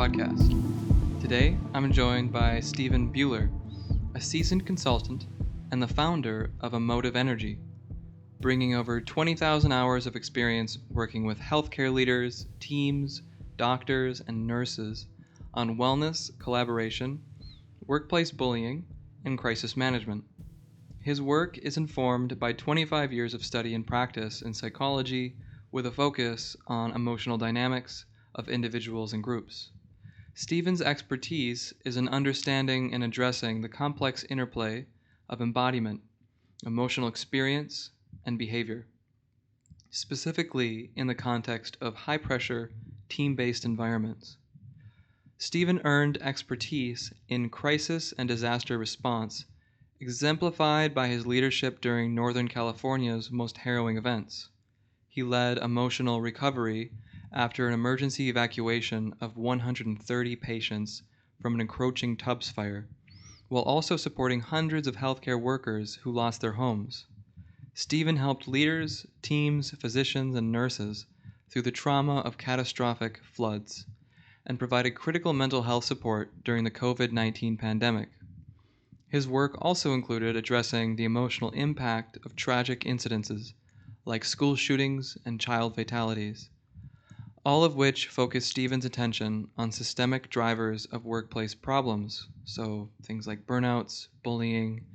podcast. Today, I'm joined by Stephen Buehler, a seasoned consultant and the founder of Emotive Energy, bringing over 20,000 hours of experience working with healthcare leaders, teams, doctors, and nurses on wellness, collaboration, workplace bullying, and crisis management. His work is informed by 25 years of study and practice in psychology with a focus on emotional dynamics of individuals and groups. Stephen's expertise is in understanding and addressing the complex interplay of embodiment, emotional experience, and behavior, specifically in the context of high pressure, team based environments. Stephen earned expertise in crisis and disaster response, exemplified by his leadership during Northern California's most harrowing events. He led emotional recovery after an emergency evacuation of 130 patients from an encroaching Tubbs fire, while also supporting hundreds of healthcare workers who lost their homes. Stephen helped leaders, teams, physicians, and nurses through the trauma of catastrophic floods and provided critical mental health support during the COVID-19 pandemic. His work also included addressing the emotional impact of tragic incidences like school shootings and child fatalities, all of which focus Stephen's attention on systemic drivers of workplace problems, so things like burnouts, bullying,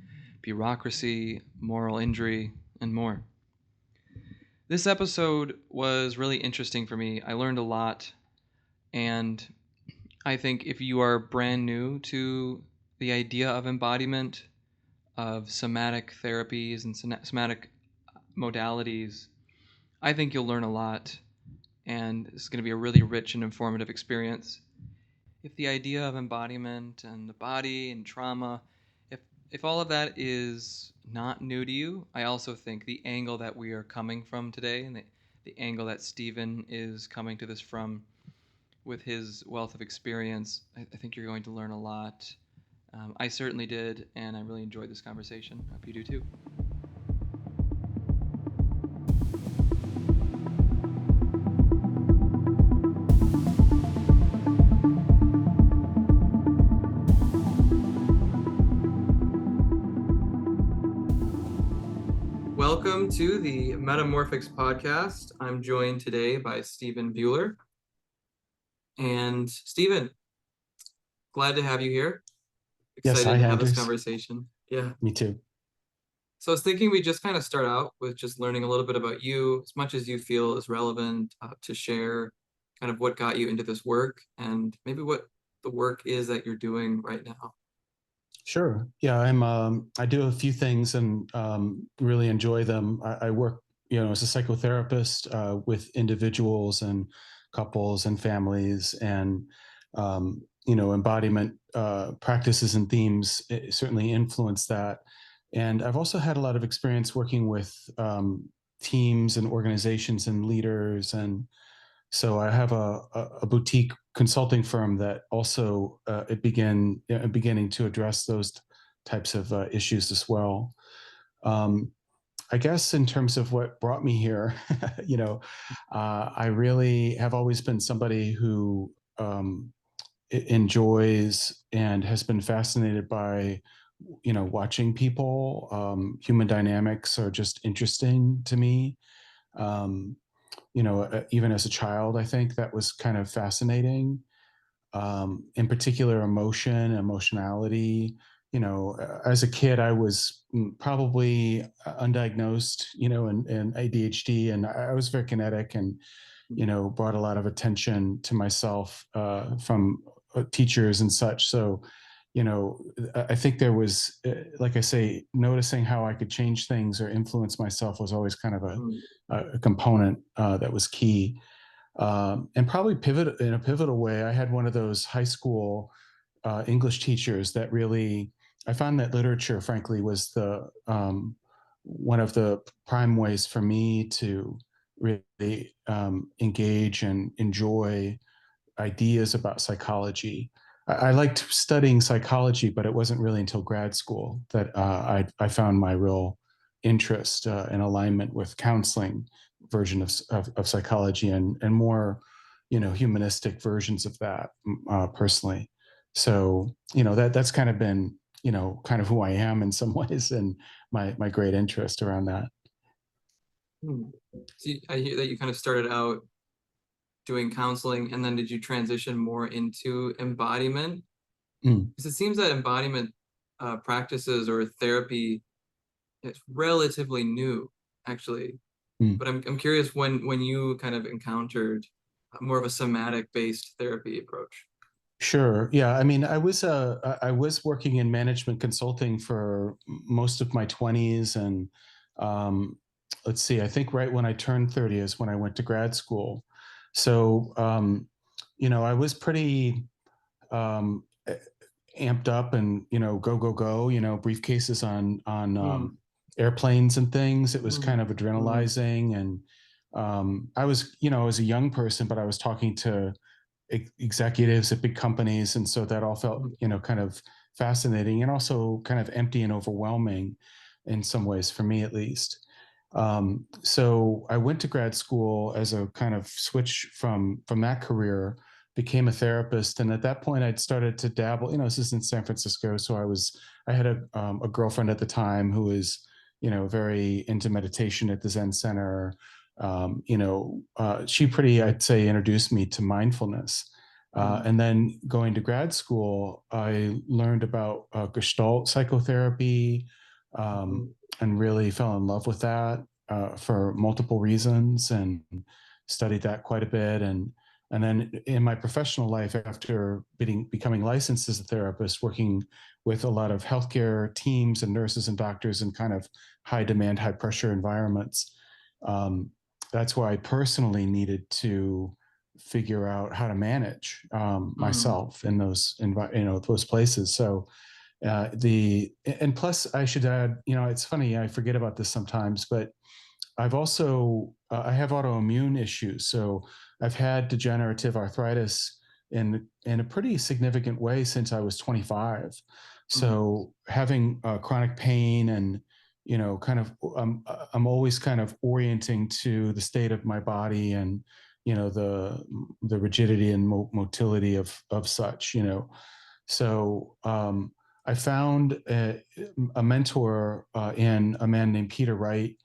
bureaucracy, moral injury, and more. This episode was really interesting for me. I learned a lot, and I think if you are brand new to the idea of embodiment, of somatic therapies and somatic modalities, I think you'll learn a lot, and it's going to be a really rich and informative experience. If the idea of embodiment and the body and trauma, if all of that is not new to you, I also think the angle that we are coming from today and the angle that Stephen is coming to this from with his wealth of experience, I think you're going to learn a lot. I certainly did, and I really enjoyed this conversation. I hope you do too. Welcome to the Metamorphics podcast. I'm joined today by Stephen Buehler. And Stephen, glad to have you here. Excited to have this conversation. Yeah. Me too. So I was thinking we just kind of start out with just learning a little bit about you, as much as you feel is relevant to share kind of what got you into this work and maybe what the work is that you're doing right now. Sure. Yeah, I do a few things and really enjoy them. I work, as a psychotherapist with individuals and couples and families, and embodiment practices and themes certainly influence that. And I've also had a lot of experience working with teams and organizations and leaders, and so I have a boutique consulting firm that also beginning to address those types of issues as well. I guess in terms of what brought me here, I really have always been somebody who enjoys and has been fascinated by, watching people. Human dynamics are just interesting to me. Even as a child, I think that was kind of fascinating. In particular, emotionality. As a kid, I was probably undiagnosed, and ADHD, and I was very kinetic and, brought a lot of attention to myself from teachers and such. So, I think there was, like I say, noticing how I could change things or influence myself was always kind of a component that was key. And probably in a pivotal way, I had one of those high school English teachers that really, I found that literature, frankly, was the one of the prime ways for me to really engage and enjoy ideas about psychology. I liked studying psychology, but it wasn't really until grad school that I found my real interest and alignment with counseling version of psychology and more humanistic versions of that, personally. So, that's kind of been, kind of who I am in some ways, and my great interest around that. Hmm. So I hear that you kind of started out doing counseling, and then did you transition more into embodiment? Mm, Because it seems that embodiment practices or therapy is relatively new, actually. mm. But I'm curious when you kind of encountered more of a somatic based therapy approach. Sure. Yeah. I mean, I was working in management consulting for most of my 20s, and um, let's see, I think right when I turned 30 is when I went to grad school. So, I was pretty um, amped up, and go go go, briefcases on Mm, airplanes and things. It was kind mm, of mm, adrenalizing, and I was a young person, but I was talking to executives at big companies, and so that all felt, mm, kind of fascinating, and also kind of empty and overwhelming in some ways, for me at least. So I went to grad school as a kind of switch from that career, became a therapist, and at that point I'd started to dabble. This is in San Francisco, so I had a girlfriend at the time who was, very into meditation at the Zen Center. She pretty, I'd say, introduced me to mindfulness. mm, And then going to grad school, I learned about Gestalt psychotherapy, um, mm, and really fell in love with that, for multiple reasons, and studied that quite a bit. And then in my professional life, after becoming licensed as a therapist, working with a lot of healthcare teams and nurses and doctors in kind of high demand, high pressure environments, um, that's why I personally needed to figure out how to manage, mm, myself in those places. So the and plus I should add, it's funny, I forget about this sometimes, but I have autoimmune issues. So I've had degenerative arthritis in a pretty significant way since I was 25. mm, So having chronic pain, and kind of, I'm always kind of orienting to the state of my body, and the rigidity and motility of such. So I found a mentor, in a man named Peter Wright,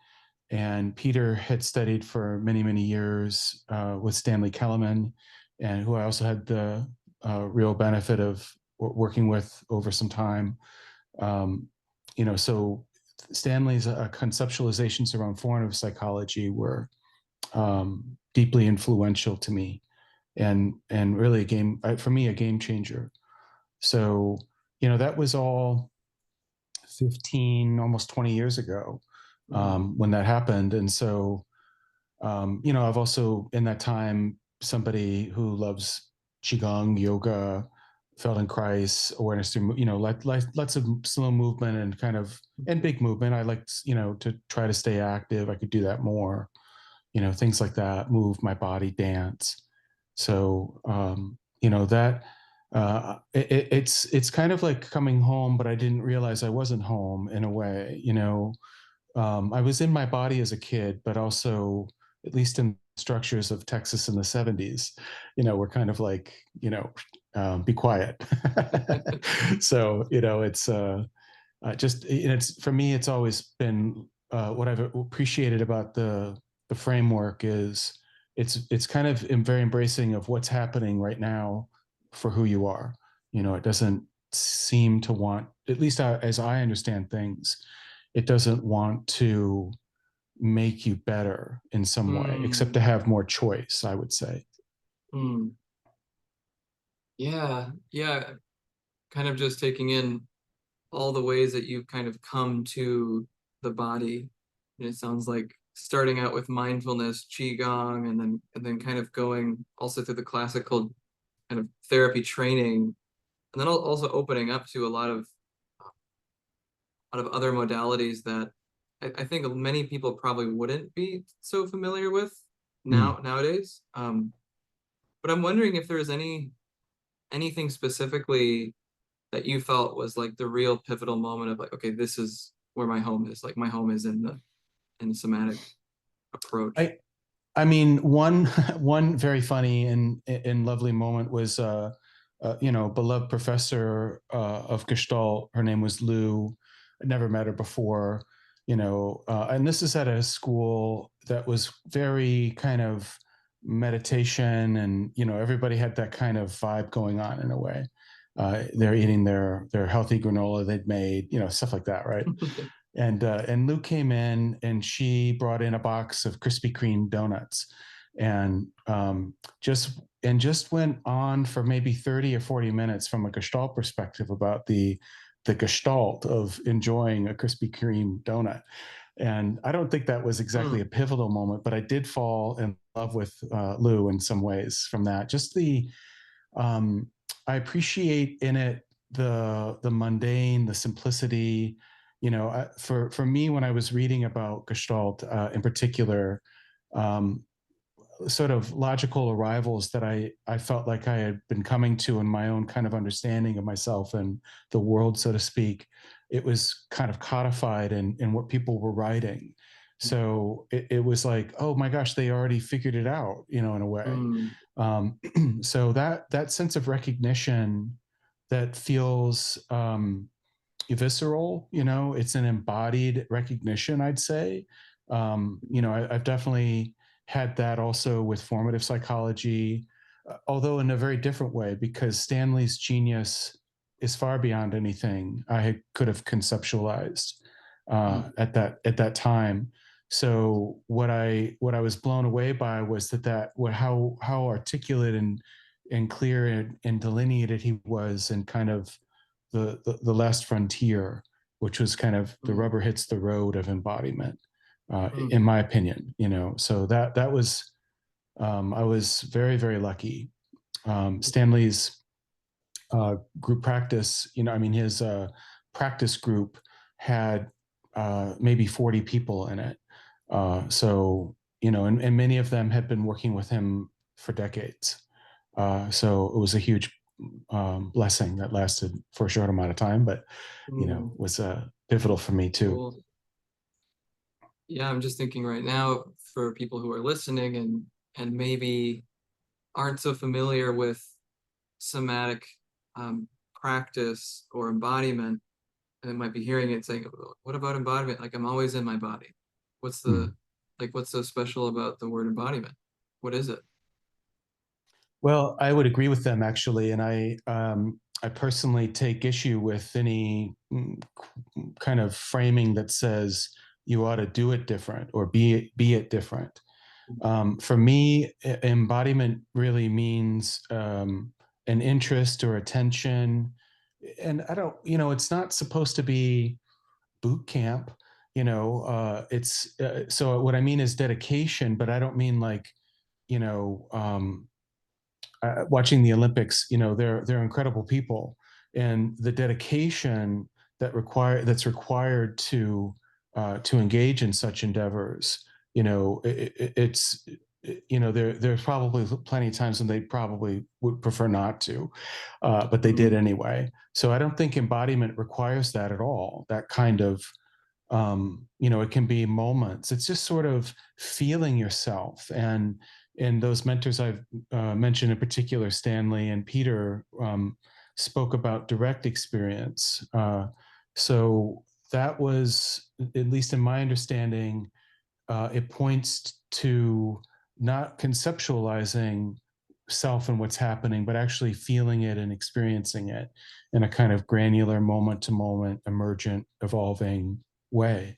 and Peter had studied for many, many years with Stanley Kellerman, and who I also had the real benefit of working with over some time. Um, so Stanley's conceptualizations around formative psychology were deeply influential to me, and really for me, a game changer. So, that was all 15, almost 20 years ago, mm, when that happened. And so, I've also, in that time, somebody who loves qigong, yoga, Feldenkrais, awareness through, lots of slow movement and kind of, and big movement. I like, to try to stay active. I could do that more, things like that, move my body, dance. So, that, it's kind of like coming home, but I didn't realize I wasn't home in a way. I was in my body as a kid, but also, at least in structures of Texas in the 70s, we're kind of like, be quiet. So, it's just, it's, for me, it's always been, what I've appreciated about the framework is, it's kind of very embracing of what's happening right now for who you are. It doesn't seem to want, at least as I understand things, it doesn't want to make you better in some way, except to mm, have more choice, I would say. mm. Yeah, yeah. Kind of just taking in all the ways that you've kind of come to the body. And it sounds like starting out with mindfulness, qigong, and then kind of going also through the classical kind of therapy training, and then also opening up to a lot of other modalities that I think many people probably wouldn't be so familiar with Mm, nowadays. But I'm wondering if there's anything specifically that you felt was like the real pivotal moment of like, okay, this is where my home is. Like my home is in the somatic I approach. I mean, one one very funny and lovely moment was, beloved professor of Gestalt. Her name was Lou. I never met her before, and this is at a school that was very kind of meditation, and everybody had that kind of vibe going on in a way. They're eating their healthy granola they'd made, stuff like that, right? And Lou came in and she brought in a box of Krispy Kreme donuts, and just went on for maybe 30 or 40 minutes from a Gestalt perspective about the Gestalt of enjoying a Krispy Kreme donut. And I don't think that was exactly Mm, a pivotal moment, but I did fall in love with Lou in some ways from that. Just um, I appreciate in it the mundane, the simplicity. For me, when I was reading about Gestalt in particular, um, sort of logical arrivals that I felt like I had been coming to in my own kind of understanding of myself and the world, so to speak, it was kind of codified in what people were writing. So it was like, oh my gosh, they already figured it out, in a way. mm, Um, so that sense of recognition that feels visceral, it's an embodied recognition, I'd say. I've definitely had that also with formative psychology, although in a very different way, because Stanley's genius is far beyond anything I could have conceptualized mm, at that time. So what I was blown away by was how articulate and clear and delineated he was, and kind of the last frontier, which was kind of the mm, rubber hits the road of embodiment, mm, in my opinion. So that was, I was very, very lucky. Stanley's group practice, I mean, his practice group had maybe 40 people in it. And many of them had been working with him for decades. So it was a huge blessing that lasted for a short amount of time, but mm. was pivotal for me too. Cool. Yeah, I'm just thinking right now for people who are listening and maybe aren't so familiar with somatic practice or embodiment, and they might be hearing it saying, "What about embodiment? Like I'm always in my body. What's the Mm. what's so special about the word embodiment? What is it?" Well, I would agree with them actually, and I personally take issue with any kind of framing that says you ought to do it different or be it different. For me, embodiment really means an interest or attention, and I don't, it's not supposed to be boot camp. It's so what I mean is dedication, but I don't mean like, you know. Watching the Olympics, they're incredible people, and the dedication that's required to engage in such endeavors. It's there's probably plenty of times when they probably would prefer not to, but they did Mm, anyway. So I don't think embodiment requires that at all. That kind of it can be moments. It's just sort of feeling yourself. And those mentors I've mentioned in particular, Stanley and Peter, spoke about direct experience. So that was, at least in my understanding, it points to not conceptualizing self and what's happening, but actually feeling it and experiencing it in a kind of granular, moment to moment, emergent, evolving way.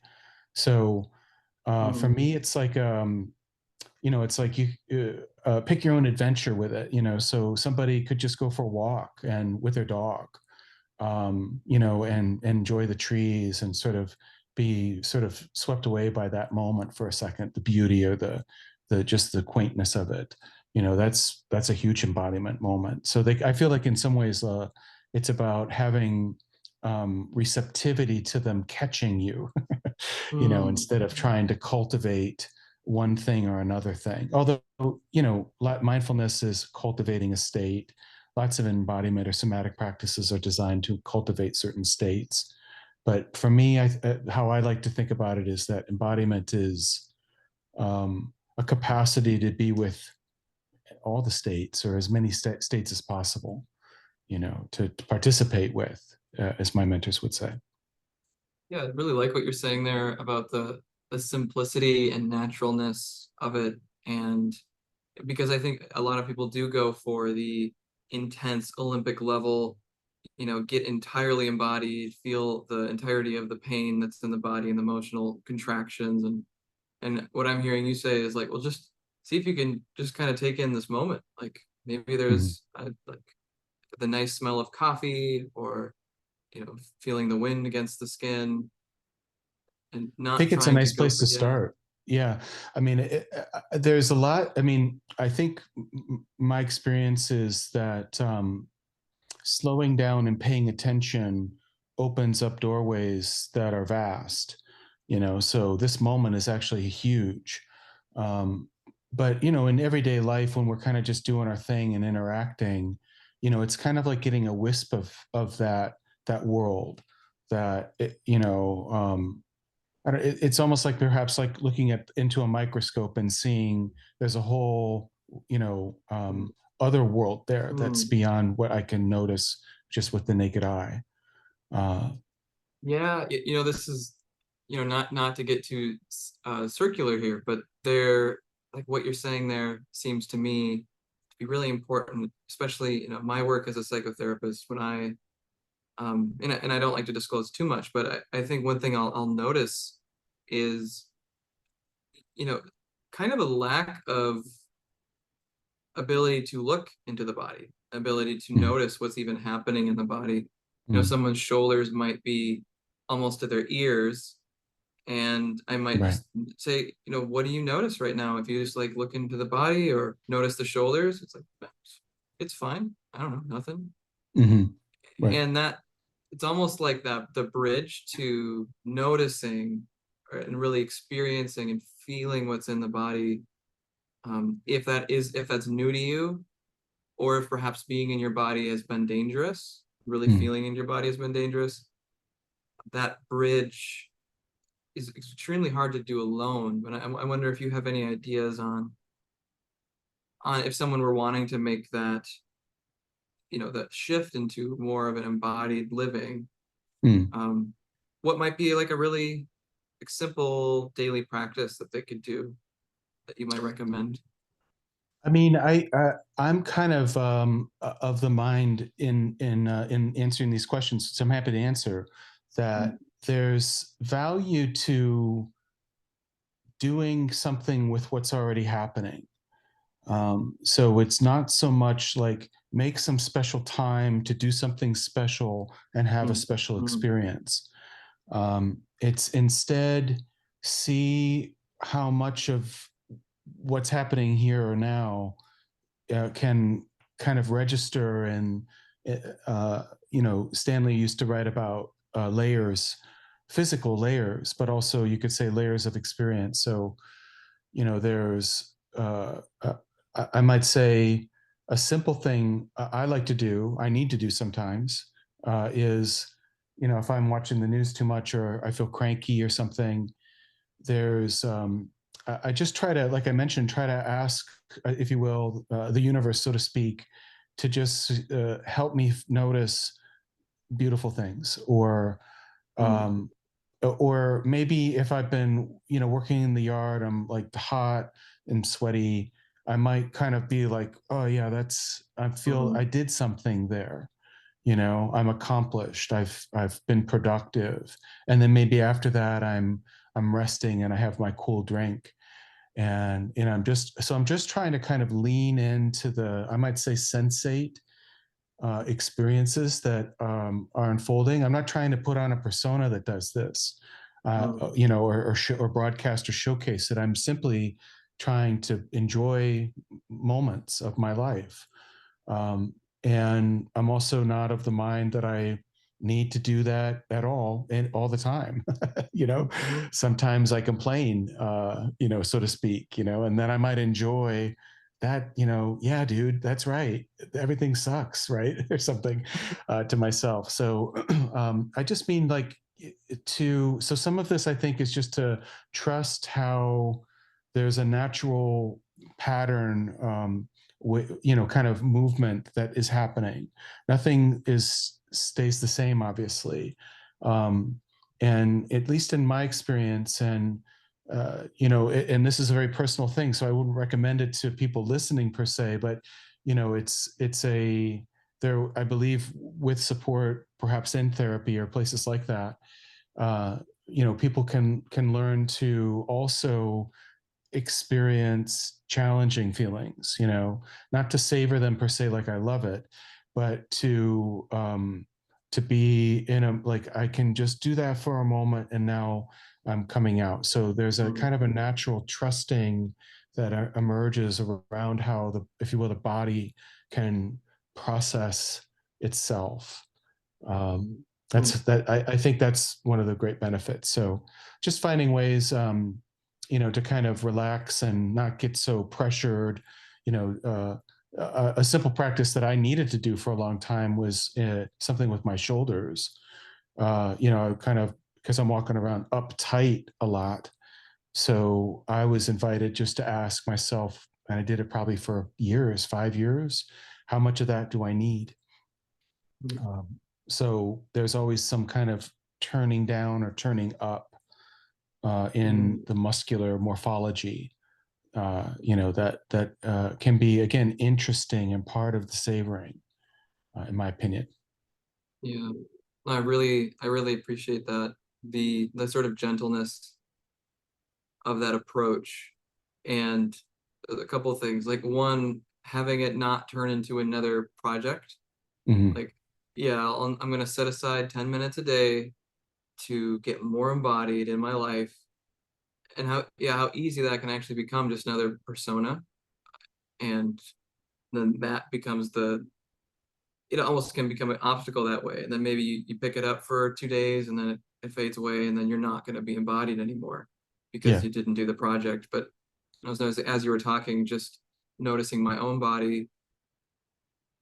So for mm, me, it's like you pick your own adventure with it. So somebody could just go for a walk and with their dog, and enjoy the trees and sort of be sort of swept away by that moment for a second, the beauty or the just the quaintness of it. That's a huge embodiment moment. So I feel like in some ways, it's about having receptivity to them catching you, mm, instead of trying to cultivate one thing or another thing. Although, mindfulness is cultivating a state. Lots of embodiment or somatic practices are designed to cultivate certain states. But for me, how I like to think about it is that embodiment is, a capacity to be with all the states, or as many states as possible, to participate with, as my mentors would say. Yeah, I really like what you're saying there about the simplicity and naturalness of it. And because I think a lot of people do go for the intense Olympic level, get entirely embodied, feel the entirety of the pain that's in the body and the emotional contractions. And what I'm hearing you say is like, well, just see if you can just kind of take in this moment. Like maybe Mhm. there's like the nice smell of coffee, or feeling the wind against the skin, and I not think it's a trying to nice go place for, to yeah. start. Yeah. I mean, there's a lot. I mean, I think my experience is that slowing down and paying attention opens up doorways that are vast, so this moment is actually huge. um, but in everyday life, when we're kind of just doing our thing and interacting, it's kind of like getting a wisp of that world, that it's almost like perhaps like looking at into a microscope and seeing there's a whole, Mm. other world there that's Mm. beyond what I can notice just with the naked eye. Uh, Yeah, this is, not to get too circular here, but there, like what you're saying there seems to me to be really important, especially, my work as a psychotherapist when and I don't like to disclose too much, but I think one thing I'll notice is, you know, kind of a lack of ability to look into the body, ability to mm, notice what's even happening in the body. mm, Someone's shoulders might be almost to their ears, and I might right. just say, what do you notice right now? If you just like look into the body or notice the shoulders, it's like, it's fine. I don't know, nothing. Hmm. Right. And that it's almost like that the bridge to noticing, and really experiencing and feeling what's in the body. If that's new to you, or if perhaps being in your body has been dangerous, really Mm. feeling in your body has been dangerous, that bridge is extremely hard to do alone. But I wonder if you have any ideas on if someone were wanting to make that shift into more of an embodied living, Mm. um, what might be like a really like, simple daily practice that they could do that you might recommend? I mean, I'm kind of the mind in answering these questions, so I'm happy to answer that. There's value to doing something with what's already happening. So it's not so much like make some special time to do something special and have a Mm, special mm, experience. It's instead see how much of what's happening here or now can kind of register. And Stanley used to write about layers, physical layers, but also you could say layers of experience. So there's I might say a simple thing I like to do, I need to do sometimes, is if I'm watching the news too much or I feel cranky or something, there's I just try to, like I mentioned, try to ask, if you will, the universe, so to speak, to just help me notice beautiful things, mm, um, or maybe if I've been, working in the yard, I'm like hot and sweaty, I might kind of be like, oh yeah, I feel I mm, did something there. I'm accomplished. I've been productive. And then maybe after that, I'm resting and I have my cool drink. And I'm just trying to kind of lean into the, I might say, sensate experiences that are unfolding. I'm not trying to put on a persona that does this, mm, or broadcast or showcase it. I'm simply trying to enjoy moments of my life. Um, and I'm also not of the mind that I need to do that at all and all the time. you know, mm, Sometimes I complain, so to speak, and then I might enjoy that, yeah, dude, that's right. Everything sucks, right? Or something to myself. So I just mean like so some of this I think is just to trust how there's a natural pattern, kind of movement that is happening. Nothing is stays the same, obviously. Um, and at least in my experience, and and this is a very personal thing, so I wouldn't recommend it to people listening per se, but it's a there, I believe, with support, perhaps in therapy or places like that, uh, people can learn to also experience challenging feelings, not to savor them per se, like I love it, but to be in a, like, I can just do that for a moment and now I'm coming out. So there's a Mm. kind of a natural trusting that emerges around how the, if you will, the body can process itself. That's Mm. that I think that's one of the great benefits. So just finding ways, to kind of relax and not get so pressured. You know, a simple practice that I needed to do for a long time was something with my shoulders. Kind of, because I'm walking around uptight a lot. So I was invited just to ask myself, and I did it probably for years, 5 years, how much of that do I need? Mm. Um, so there's always some kind of turning down or turning up in Mm. the muscular morphology. That can be, again, interesting and part of the savoring, in my opinion. Yeah. I really appreciate that. The sort of gentleness of that approach. And a couple of things. Like one, having it not turn into another project. Hmm. Like, yeah, I'm gonna set aside 10 minutes a day to get more embodied in my life. And how easy that can actually become just another persona. And then that becomes it almost can become an obstacle that way. And then maybe you pick it up for 2 days and then it fades away and then you're not going to be embodied anymore because Yeah, you didn't do the project. But I was noticing as you were talking, just noticing my own body,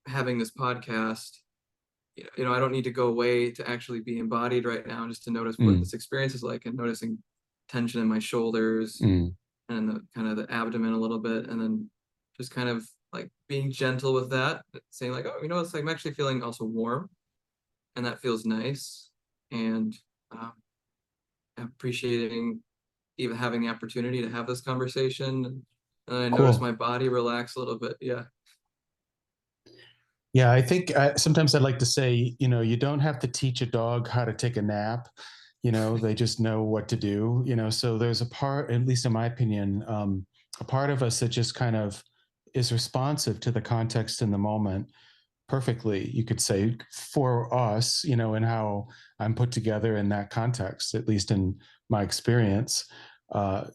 having this podcast, I don't need to go away to actually be embodied right now, just to notice what mm, this experience is like and noticing tension in my shoulders mm. and the kind of the abdomen a little bit. And then just kind of like being gentle with that, saying like, oh, it's like I'm actually feeling also warm and that feels nice. And um, appreciating even having the opportunity to have this conversation. And I notice Cool. my body relax a little bit. Yeah. Yeah, I think sometimes I'd like to say, you don't have to teach a dog how to take a nap. They just know what to do. So there's a part, at least in my opinion, a part of us that just kind of is responsive to the context in the moment perfectly, you could say, for us, and how I'm put together in that context, at least in my experience.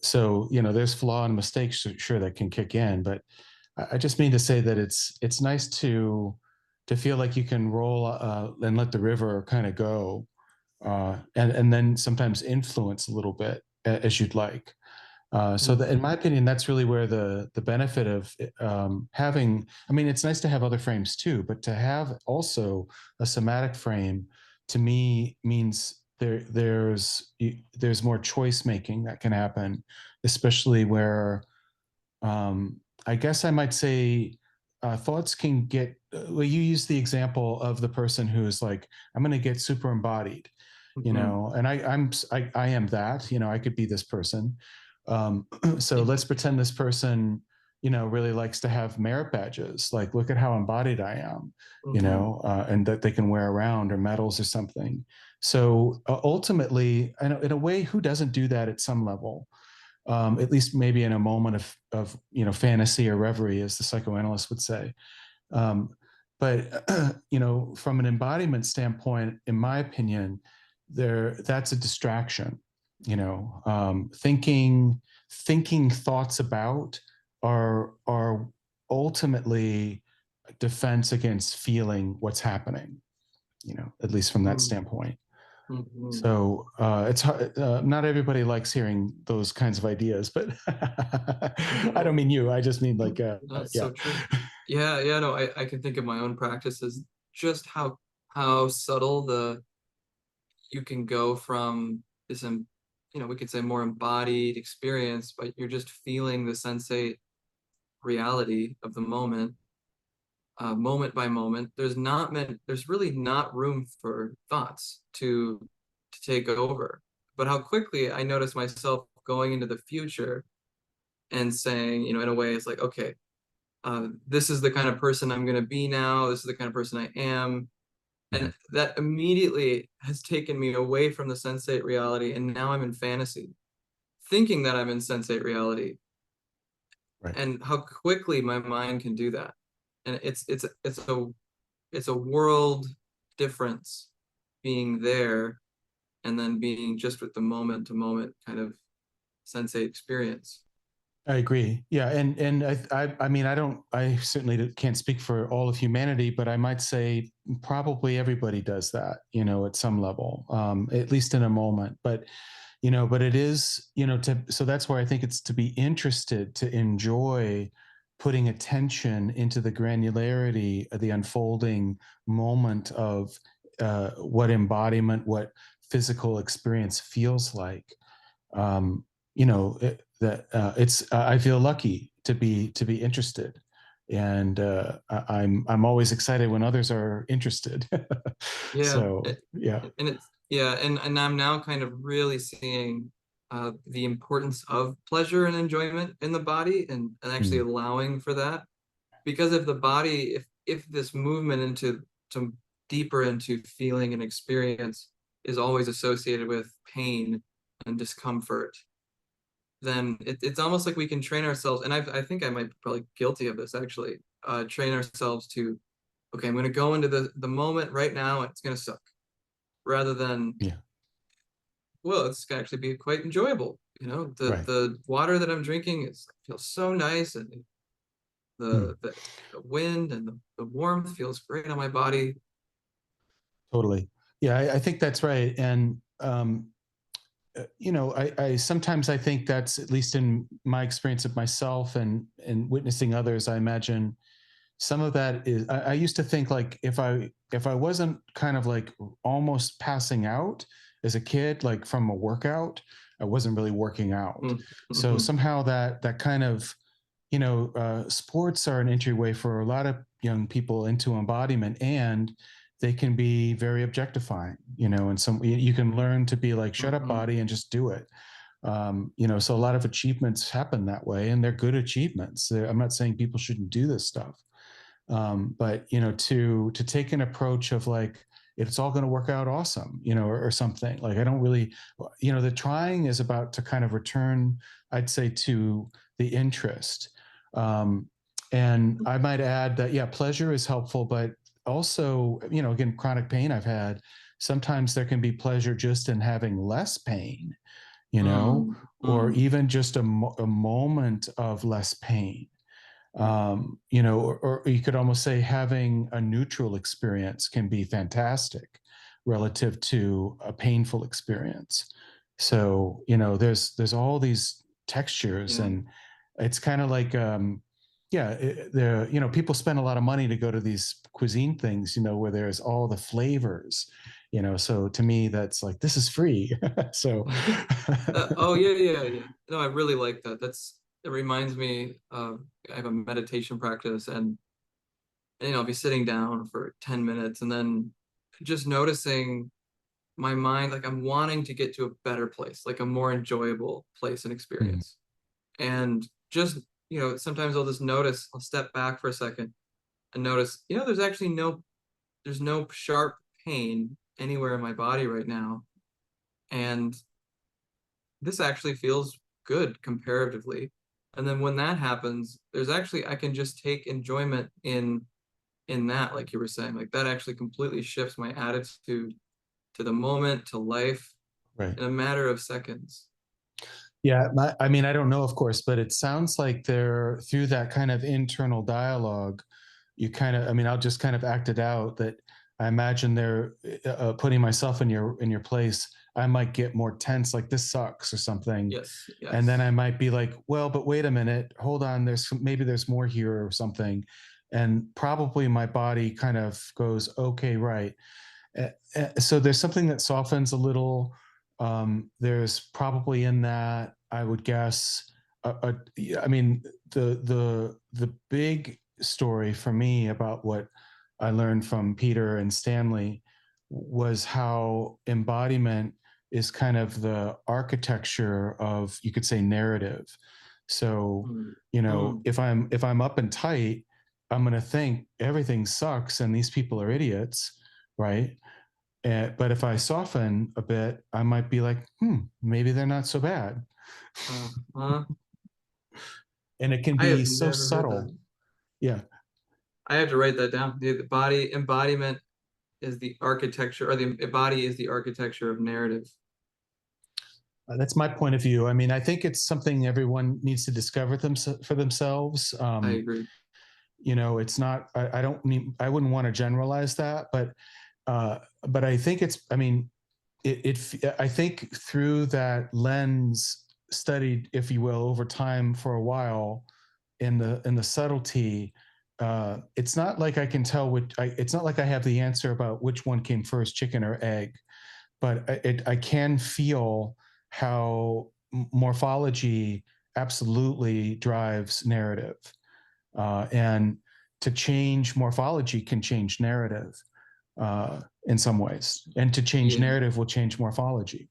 So, there's flaw and mistakes, sure, that can kick in, but I just mean to say that it's nice to feel like you can roll and let the river kind of go, and then sometimes influence a little bit as you'd like. So that, in Mm-hmm. my opinion, that's really where the benefit of having. I mean, it's nice to have other frames too, but to have also a somatic frame, to me, means there's more choice making that can happen, especially where, I guess I might say, thoughts can get. Well, you use the example of the person who's like, I'm going to get super embodied, Mm-hmm. and I am that. I could be this person. So let's pretend this person, really likes to have merit badges. Like, look at how embodied I am, Mm-hmm. and that they can wear around, or medals or something. So ultimately, in a way, who doesn't do that at some level? At least maybe in a moment of fantasy or reverie, as the psychoanalyst would say. Um, but from an embodiment standpoint, in my opinion, that's a distraction. Thinking thoughts about are ultimately defense against feeling what's happening. At least from that standpoint. Mm-hmm. So it's hard. Not everybody likes hearing those kinds of ideas, but I don't No, mean you. I just mean like, that's yeah, so true. Yeah, yeah, no, I can think of my own practices, just how subtle you can go from this we could say more embodied experience, but you're just feeling the sensate reality of the moment, moment by moment. There's really not room for thoughts to take over. But how quickly I notice myself going into the future and saying, in a way, it's like, okay, this is the kind of person I'm going to be now. This is the kind of person I am. Mhm. And that immediately has taken me away from the sensate reality. And now I'm in fantasy, thinking that I'm in sensate reality, Right. and how quickly my mind can do that. And it's a world difference being there and then being just with the moment to moment kind of sensate experience. I agree. Yeah, and I mean, I certainly can't speak for all of humanity, but I might say probably everybody does that, at some level, at least in a moment. But it is, so that's why I think it's to be interested, to enjoy putting attention into the granularity of the unfolding moment of what embodiment, what physical experience feels like. um, that it's I feel lucky to be interested, and I'm always excited when others are interested. Yeah. So yeah. And it's, yeah, and I'm now kind of really seeing the importance of pleasure and enjoyment in the body, and actually Mm, allowing for that. Because if the body, if this movement into to deeper into feeling and experience is always associated with pain and discomfort, then it's almost like we can train ourselves. And I think I might be probably guilty of this actually. Train ourselves to, okay, I'm going to go into the moment right now. And it's going to suck, rather than, yeah. well, it's going to actually be quite enjoyable. Right. The water that I'm drinking feels so nice, and Mm, the wind and the warmth feels great on my body. totally. Yeah, I think that's right. And I sometimes I think that's, at least in my experience of myself and witnessing others, I imagine some of that is, I used to think like, if I wasn't kind of like almost passing out as a kid, like from a workout, I wasn't really working out. So Mm-hmm. somehow that kind of, sports are an entryway for a lot of young people into embodiment, and they can be very objectifying, and some you can learn to be like, shut up Mm-hmm. body and just do it. So a lot of achievements happen that way, and they're good achievements. I'm not saying people shouldn't do this stuff, but to take an approach of like, it's all going to work out awesome, or something like, I don't really, the trying is about to kind of return, I'd say, to the interest. um, and I might add that, yeah, pleasure is helpful, but also, again, chronic pain I've had, sometimes there can be pleasure just in having less pain, or Mm-hmm. even just a moment of less pain. Or you could almost say having a neutral experience can be fantastic relative to a painful experience. So, there's all these textures, Yeah. and it's kind of like, yeah, people spend a lot of money to go to these cuisine things, where there's all the flavors, so to me, that's like, this is free. So, Oh, yeah, yeah, yeah. No, I really like that. It reminds me of, I have a meditation practice, and I'll be sitting down for 10 minutes and then just noticing my mind, like I'm wanting to get to a better place, like a more enjoyable place and mm, experience. And just, sometimes I'll step back for a second and notice, there's no sharp pain anywhere in my body right now. And this actually feels good comparatively. And then when that happens, I can just take enjoyment in that, like you were saying, like that actually completely shifts my attitude to the moment, to life, right. in a matter of seconds. Yeah, I mean, I don't know, of course, but it sounds like they're through that kind of internal dialogue. You kind of, I mean, I'll just kind of act it out that I imagine they're putting myself in your place. I might get more tense, like this sucks or something, Yes, and then I yes. might be like, well, but wait a minute, hold on, maybe there's more here or something, and probably my body kind of goes, okay, right. So there's something that softens a little, There's probably in that, I would guess, I mean, the big story for me about what I learned from Peter and Stanley was how embodiment is kind of the architecture of, you could say, narrative. So, Mm. if Mm. I'm up and tight, I'm going to think everything sucks and these people are idiots, right? But if I soften a bit, I might be like, maybe they're not so bad. Uh, uh, And it can I be have so never heard that. subtle. Yeah. I have to write that down. The body embodiment is the architecture, or the body is the architecture of narrative. That's my point of view. I mean, I think it's something everyone needs to discover for themselves. I agree. It's not, I don't need, I wouldn't want to generalize that, but I think it's, I mean, I think through that lens, studied, if you will, over time for a while, in the subtlety, it's not like I can tell it's not like I have the answer about which one came first, chicken or egg, but I can feel how morphology absolutely drives narrative, and to change morphology can change narrative, in some ways, and to change Yeah. narrative will change morphology.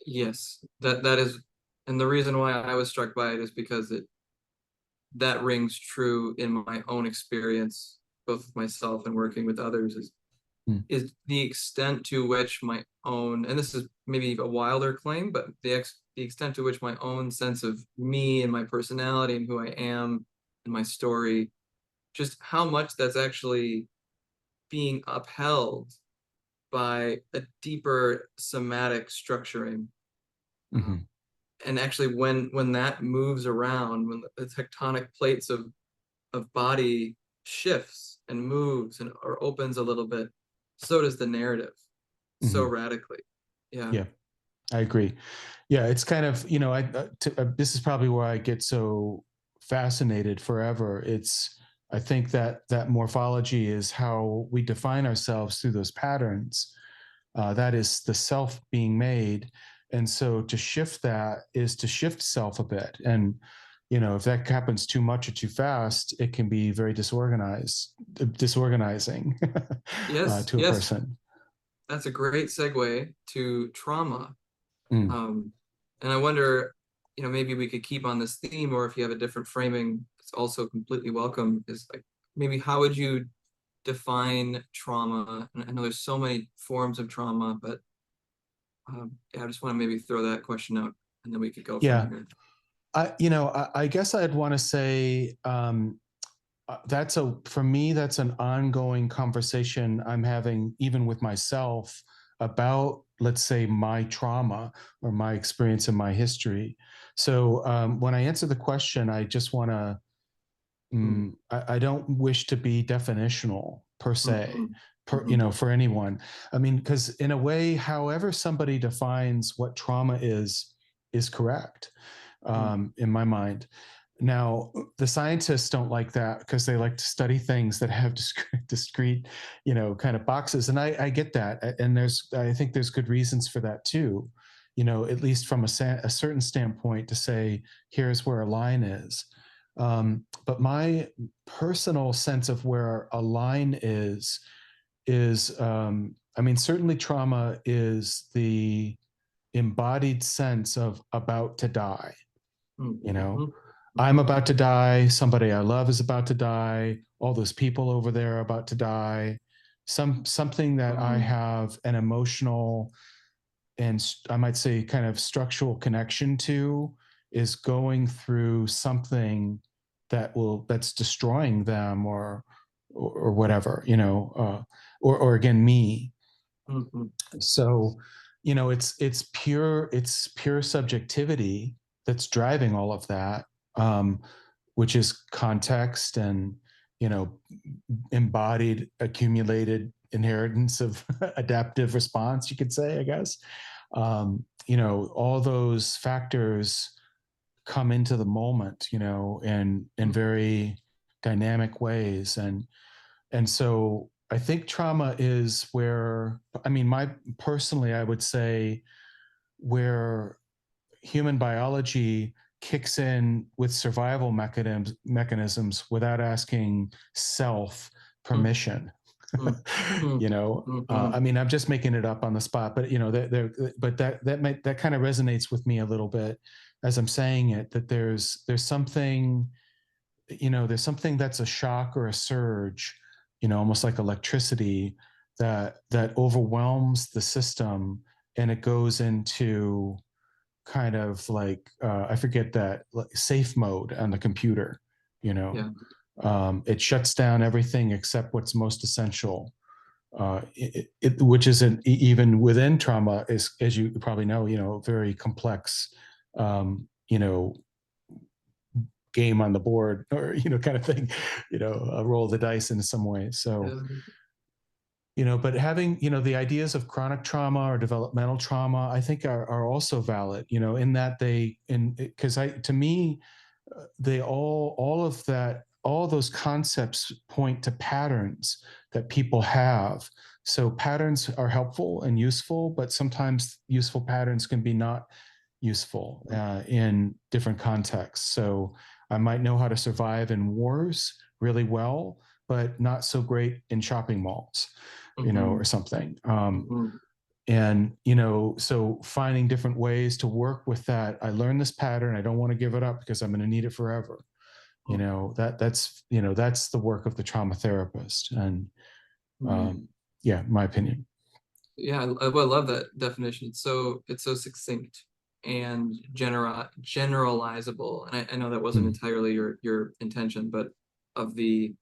Yes. That is, and the reason why I was struck by it is because that rings true in my own experience, both with myself and working with others, Mm. is the extent to which my own, and this is maybe a wilder claim, but the extent to which my own sense of me and my personality and who I am and my story, just how much that's actually being upheld by a deeper somatic structuring. Mm-hmm. And actually, when that moves around, when the tectonic plates of body shifts and moves and or opens a little bit, so does the narrative, so Mm-hmm. radically. Yeah. Yeah, I agree. Yeah, it's kind of, this is probably where I get so fascinated forever. I think that morphology is how we define ourselves through those patterns. That is the self being made. And so to shift that is to shift self a bit. And, if that happens too much or too fast, it can be very disorganizing Yes, to a yes. person. That's a great segue to trauma. Mm. Um, and I wonder, maybe we could keep on this theme, or if you have a different framing, it's also completely welcome. Is like, maybe how would you define trauma? And I know there's so many forms of trauma, but yeah, I just want to maybe throw that question out, and then we could go from Yeah. there. I guess I'd want to say, for me, that's an ongoing conversation I'm having even with myself about, let's say, my trauma or my experience in my history. So when I answer the question, I just want to, Mm, I don't wish to be definitional per se, mhm, mhm, for anyone. I mean, because in a way, however somebody defines what trauma is correct, mm, in my mind. Now, the scientists don't like that because they like to study things that have discrete, kind of boxes. And I get that. And I think there's good reasons for that too, at least from a certain standpoint to say, here's where a line is. But my personal sense of where a line is, I mean, certainly trauma is the embodied sense of about to die. mm, you know mhm, I'm mhm, about to die, somebody I love is about to die, all those people over there are about to die, something that I mhm, have an emotional and, I might say, kind of structural connection to, is going through something that's destroying them, or whatever, or again, me. mhm, So, it's pure subjectivity that's driving all of that, which is context and, you know embodied, accumulated inheritance of adaptive response, you could say, I guess. All those factors come into the moment, in mhm, very dynamic ways. And so I think trauma is where, I mean, personally, I would say where human biology kicks in with survival mechanisms without asking self mm, permission. mm, mm, I mm, mean, I'm just making it up on the spot, but that kind of resonates with me a little bit as I'm saying it. That there's something, there's something that's a shock or a surge, almost like electricity that overwhelms the system, and it goes into kind of like I forget that, like, safe mode on the computer. You know, yeah, it shuts down everything except what's most essential. Which isn't even within trauma, is, as you probably know, very complex, um, you know, game on the board, or kind of thing, roll the dice in some way. So, yeah. but having, the ideas of chronic trauma or developmental trauma, I think are also valid, in that because to me, they all of that, all those concepts point to patterns that people have. So patterns are helpful and useful, but sometimes useful patterns can be not useful in different contexts. So I might know how to survive in wars really well, but not so great in shopping malls, or Mhm, something. mhm, And so finding different ways to work with that. I learned this pattern, I don't want to give it up because I'm going to need it forever. mm, That's the work of the trauma therapist. And mhm. um, yeah, my opinion. Yeah, well, I love that definition. It's so succinct and generalizable. And I know that wasn't Mm, entirely your intention, but of the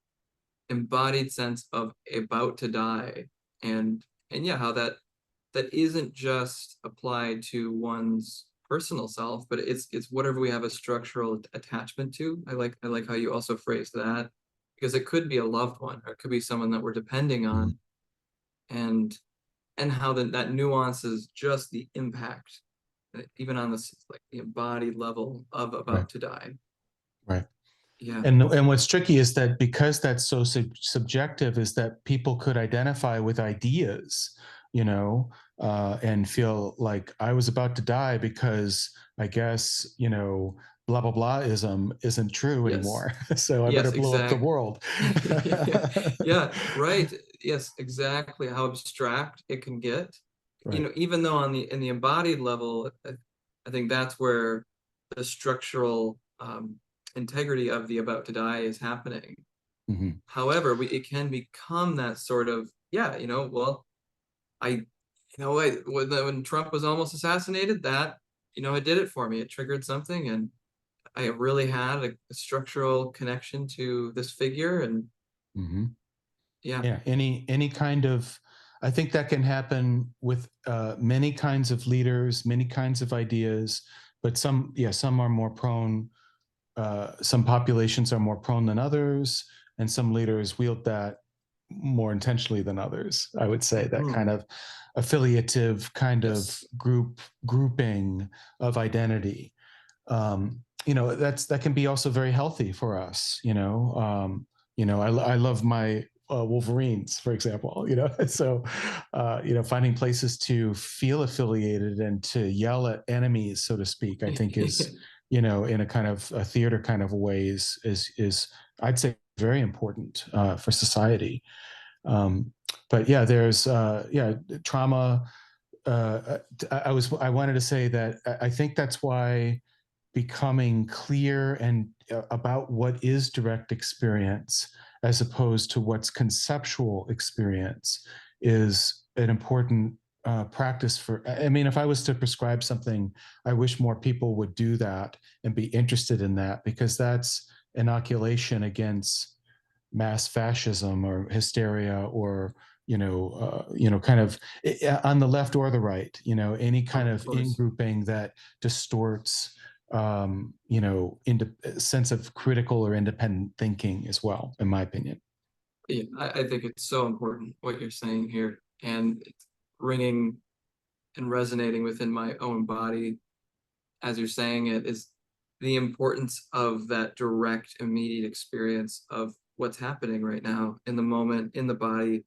embodied sense of about to die, and yeah, how that isn't just applied to one's personal self, but it's whatever we have a structural attachment to. I like how you also phrase that, because it could be a loved one, or it could be someone that we're depending mm, on, and how that nuances just the impact, even on this, like the embodied level of right, about to die. right. Yeah. And what's tricky is that because that's so subjective, is that people could identify with ideas, and feel like I was about to die because I guess, blah blah blah ism isn't true Yes. anymore. So I better Yes, blow up the exact. world. Yeah, right. Yes, exactly how abstract it can get. Right. Even though in the embodied level, I think that's where the structural integrity of the about to die is happening. Hmm. However, it can become that sort of, yeah, well, when Trump was almost assassinated, that, it did it for me. It triggered something, and I really had a structural connection to this figure, and Hmm. yeah. Yeah. Any kind of, I think that can happen with many kinds of leaders, many kinds of ideas, but some are more prone. Some populations are more prone than others, and some leaders wield that more intentionally than others. I would say that kind Mhm. of affiliative kind of Yes. grouping of identity. That can be also very healthy for us. I love my Wolverines, for example. So finding places to feel affiliated and to yell at enemies, so to speak, I think is, in a kind of a theater kind of ways, is I'd say very important for society. Um, but yeah, there's trauma. I wanted to say that I think that's why becoming clear and about what is direct experience as opposed to what's conceptual experience is an important practice for. I mean, if I was to prescribe something, I wish more people would do that and be interested in that, because that's inoculation against mass fascism or hysteria, or kind of on the left or the right, any kind Of of in course. grouping that distorts sense of critical or independent thinking as well, in my opinion. Yeah, I think it's so important what you're saying here, and it's ringing and resonating within my own body as you're saying it, is the importance of that direct, immediate experience of what's happening right now in the moment, in the body.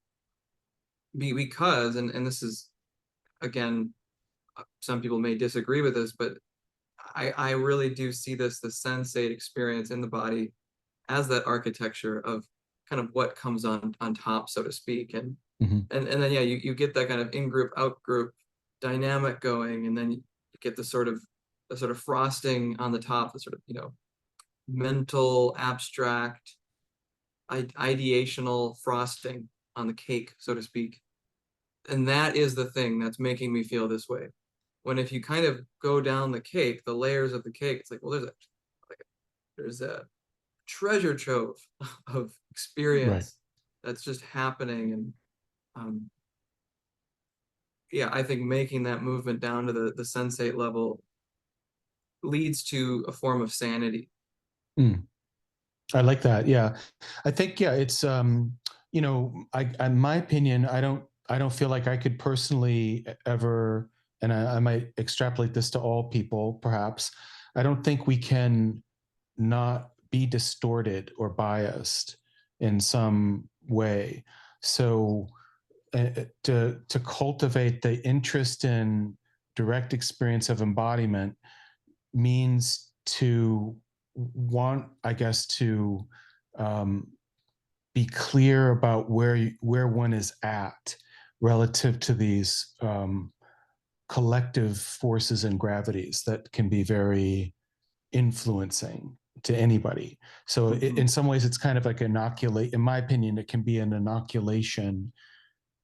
Because, and this is, again, some people may disagree with this, but I really do see the sensate experience in the body as that architecture of kind of what comes on top, so to speak. Mhm. And then, yeah, you get that kind of in-group, out-group dynamic going, and then you get the sort of frosting on the top, the sort of, mental, abstract, ideational frosting on the cake, so to speak. And that is the thing that's making me feel this way. When if you kind of go down the cake, the layers of the cake, it's like, well, there's a treasure trove of Right. experience that's just happening. And um, yeah, I think making that movement down to the sensate level leads to a form of sanity. Mm. I like that. Yeah. I think, yeah, it's, in my opinion, I don't feel like I could personally ever, and I might extrapolate this to all people, perhaps. I don't think we can not be distorted or biased in some way. So to cultivate the interest in direct experience of embodiment means to want, I guess, to um, be clear about where one is at relative to these collective forces and gravities that can be very influencing to anybody. So Mm-hmm. in some ways, it's kind of like inoculate. In my opinion, it can be an inoculation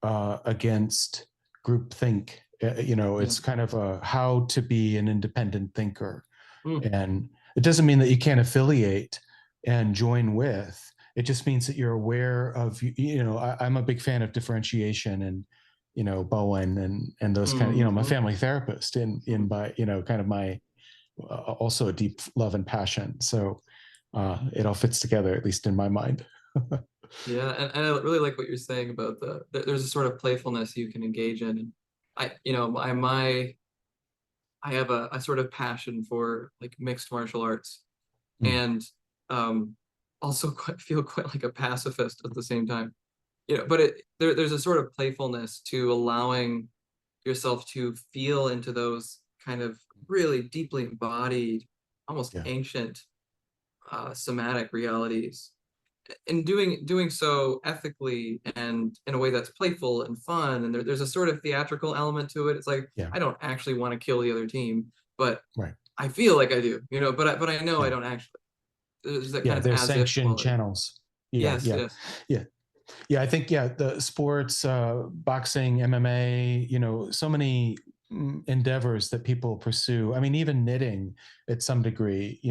against groupthink. Yeah. It's kind of a how to be an independent thinker, Mm. and it doesn't mean that you can't affiliate and join with. It just means that you're aware of. I'm a big fan of differentiation and Bowen and those kind of. I'm a Mm-hmm. family therapist in by kind of my also a deep love and passion. So it all fits together, at least in my mind. Yeah, and I really like what you're saying about there's a sort of playfulness you can engage in. And I have a sort of passion for like mixed martial arts, Mm, and um also feel quite like a pacifist at the same time. But there's a sort of playfulness to allowing yourself to feel into those kind of really deeply embodied, almost yeah. ancient somatic realities, and doing so ethically and in a way that's playful and fun. And there's a sort of theatrical element to it. It's like Yeah. I don't actually want to kill the other team, but Right. I feel like I do, but I know I Yeah. don't actually. There's that kind Yeah. of There's as if sanctioned quality. channels. Yeah. Yes, Yeah. yes. Yeah. Yeah, I think, yeah, the sports, boxing, MMA, so many endeavors that people pursue. I mean, even knitting at some degree,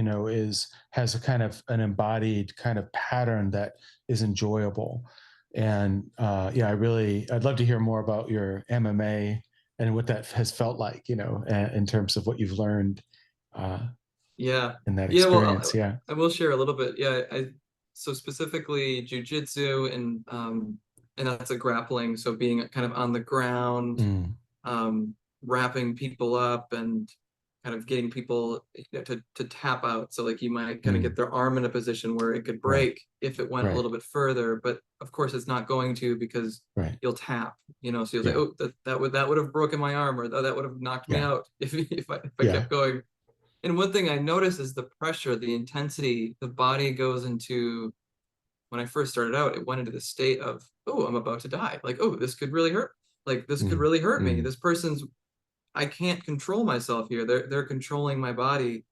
has a kind of an embodied kind of pattern that is enjoyable. And yeah, I'd love to hear more about your MMA and what that has felt like, in terms of what you've learned uh, Yeah. in that Yeah, well, experience. Yeah. I will share a little bit. Yeah, so specifically jujitsu, and that's a grappling, so being kind of on the ground, Mm, um, wrapping people up and kind of getting people, to tap out. So like you might kind of get mm, their arm in a position where it could right. break if it went a Right. little bit further, but of course it's not going to, because Right. you'll tap, so you'll say, Yeah. oh, that would have broken my arm, or that would have knocked me Yeah. out if I Yeah. kept going. And one thing I notice is the pressure, the intensity the body goes into. When I first started out, it went into the state of, oh, I'm about to die. Like, oh, this could really hurt. Like, this could Mm, really hurt me. mm, This person's, I can't control myself here. They're controlling my body.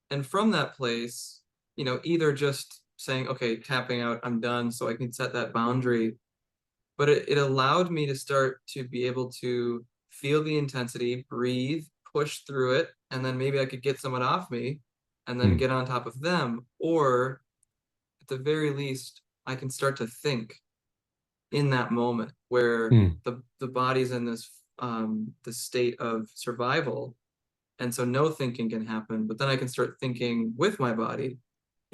And from that place, either just saying, okay, tapping out, I'm done, so I can set that boundary. But it allowed me to start to be able to feel the intensity, breathe, push through it, and then maybe I could get someone off me and then mm, get on top of them. Or at the very least, I can start to think in that moment where mm, the body's in this state of survival, and so no thinking can happen. But then I can start thinking with my body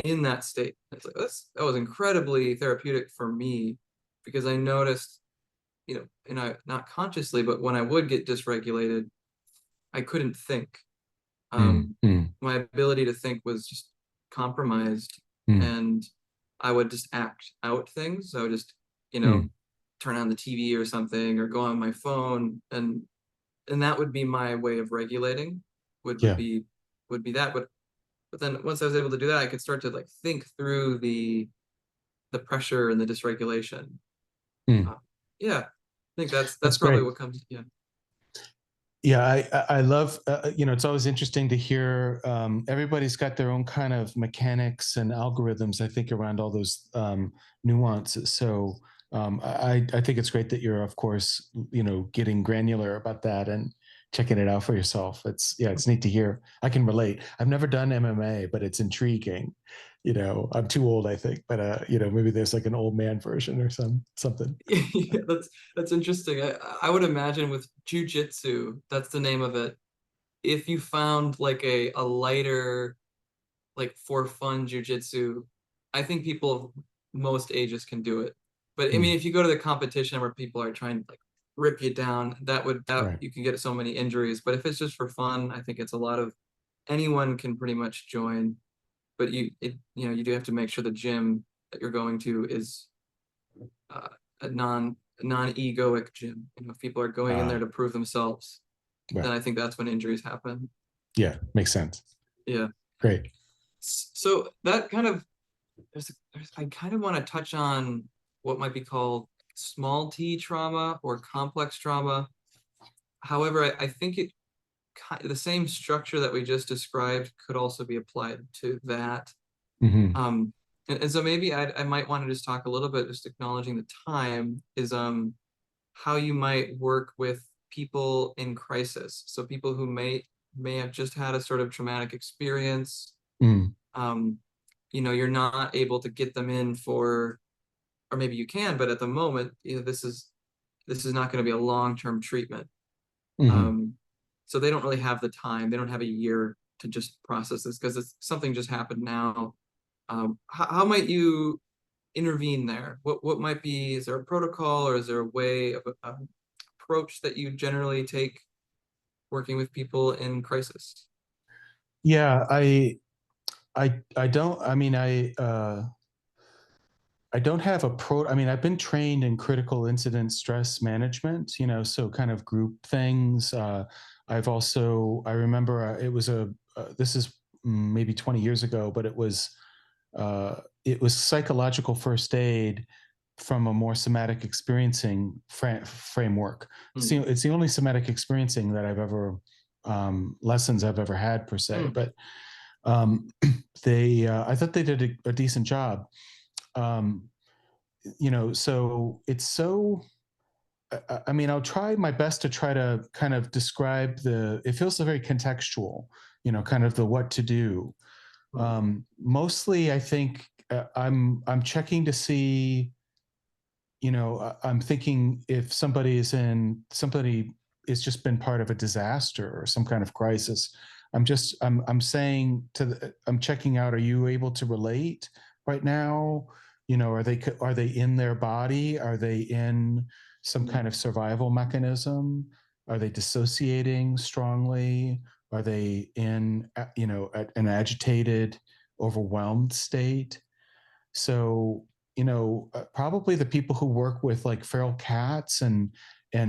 in that state. It's like that was incredibly therapeutic for me, because I noticed, and I, not consciously, but when I would get dysregulated, I couldn't think. mm, Um, mm, my ability to think was just compromised, mm, and I would just act out things. So I would just, mm, turn on the TV or something, or go on my phone, and and that would be my way of regulating, would would Yeah. be would be that. But then once I was able to do that, I could start to like think through the pressure and the dysregulation. Mm. Uh, yeah, I think that's That's probably great. what comes. Yeah. Yeah, I love, it's always interesting to hear, everybody's got their own kind of mechanics and algorithms, I think, around all those nuances. So I think it's great that you're, of course, getting granular about that and checking it out for yourself. Yeah, it's neat to hear. I can relate. I've never done MMA, but it's intriguing. I'm too old, I think, but maybe there's like an old man version or something. Yeah, that's interesting. I would imagine with jujitsu, that's the name of it. If you found like a lighter, like for fun jujitsu, I think people of most ages can do it. But I mean, Mm, if you go to the competition where people are trying to like rip you down, that right. you can get so many injuries. But if it's just for fun, I think it's a lot of anyone can pretty much join. But you do have to make sure the gym that you're going to is uh, a non-egoic gym. If people are going in there Uh, to prove themselves, then right. I think that's when injuries happen. Yeah, makes sense. Yeah. Great. So that kind of I kind of want to touch on what might be called small t trauma or complex trauma. However, I think the same structure that we just described could also be applied to that. Hmm. And so maybe I might want to just talk a little bit, just acknowledging the time, is how you might work with people in crisis. So people who may have just had a sort of traumatic experience. Mm. Um, you're not able to get them in for, or maybe you can, but at the moment, this is not going to be a long-term treatment. Hmm. Um, so they don't really have the time. They don't have a year to just process this because it's something just happened now. How might you intervene there? What might be, is there a protocol or is there a way of approach that you generally take working with people in crisis? Yeah, I don't. I mean, I don't have a pro. I mean, I've been trained in critical incident stress management. So kind of group things. I've also. I remember it was a. This is maybe 20 years ago, but it was psychological first aid from a more somatic experiencing framework. Mm, It's the only somatic experiencing that I've ever lessons I've ever had per se. mm, But um, they I thought they did a decent job. Um, so it's so. I mean, I'll try my best to try to kind of describe it feels very contextual, kind of the what to do. mm, Mostly, I think I'm checking to see. I'm thinking if somebody has just been part of a disaster or some kind of crisis. I'm saying I'm checking out. Are you able to relate right now? Are they in their body? Are they in some mm, kind of survival mechanism? Are they dissociating strongly? Are they in an agitated, overwhelmed state? So, probably the people who work with like feral cats and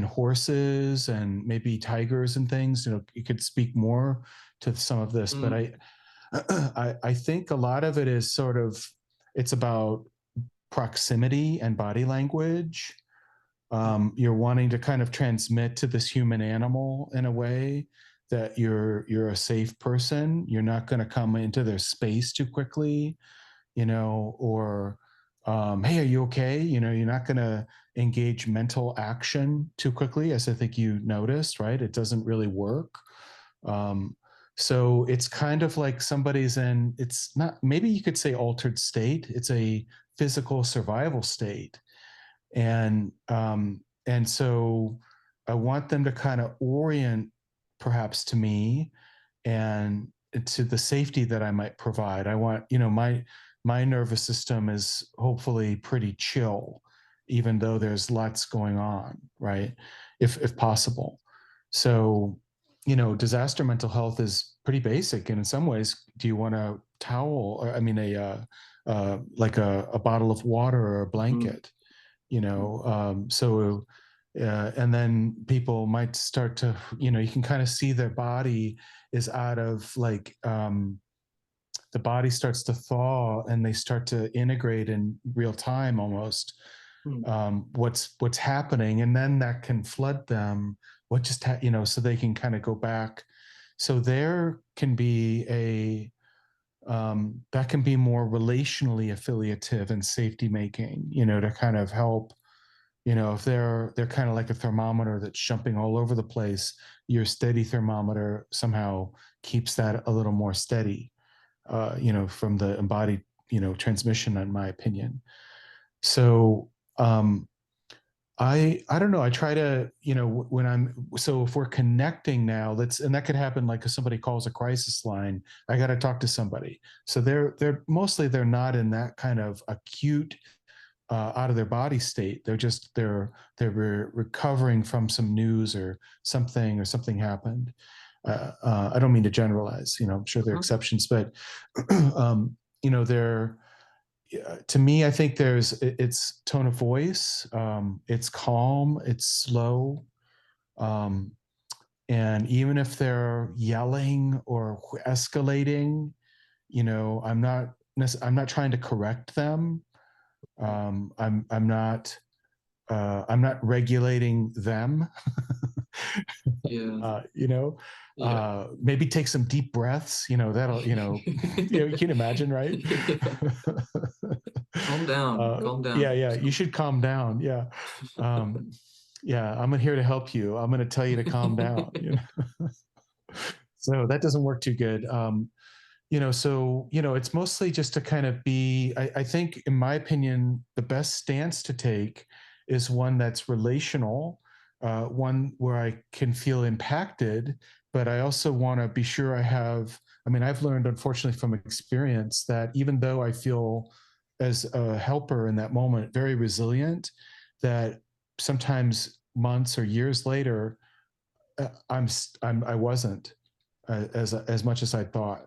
horses and maybe tigers and things, you could speak more to some of this. But mm, I think a lot of it is sort of it's about proximity and body language. You're wanting to kind of transmit to this human animal in a way that you're a safe person. You're not going to come into their space too quickly, or hey, are you okay? You're not going to engage mental action too quickly, as I think you noticed, right? It doesn't really work. Um, so it's kind of like it's not, maybe you could say altered state. It's a physical survival state. And so I want them to kind of orient perhaps to me and to the safety that I might provide. I want, my nervous system is hopefully pretty chill, even though there's lots going on, right? If possible. So, disaster mental health is pretty basic. And in some ways, do you want a towel or I mean like a bottle of water or a mm, blanket? mm, So And then people might start to, you can kind of see their body is out of like, the body starts to thaw and they start to integrate in real time almost, Mm. what's happening, and then that can flood them what just so they can kind of go back. So there can be a that can be more relationally affiliative and safety making, to kind of help. If they're kind of like a thermometer that's jumping all over the place, your steady thermometer somehow keeps that a little more steady, from the embodied, transmission, in my opinion. So I don't know. I try to, when so if we're connecting now, and that could happen like if somebody calls a crisis line, I got to talk to somebody. So they're mostly, they're not in that kind of acute, out of their body state. They're recovering from some news or something happened. I don't mean to generalize, I'm sure there are exceptions, but, they're, to me, I think it's tone of voice, it's calm, it's slow, um, and even if they're yelling or escalating, I'm not trying to correct them. I'm not regulating them. Yeah. Yeah. Maybe take some deep breaths. That'll you can imagine, right? Yeah. Calm down. Calm Yeah, down. yeah. You should calm down. Yeah, um, yeah. I'm here to help you. I'm going to tell you to calm down. So that doesn't work too good. So it's mostly just to kind of be. I think, in my opinion, the best stance to take is one that's relational, one where I can feel impacted, but I also want to be sure I have. I mean, I've learned, unfortunately, from experience that even though I feel as a helper in that moment very resilient, that sometimes months or years later, I wasn't, as much as I thought.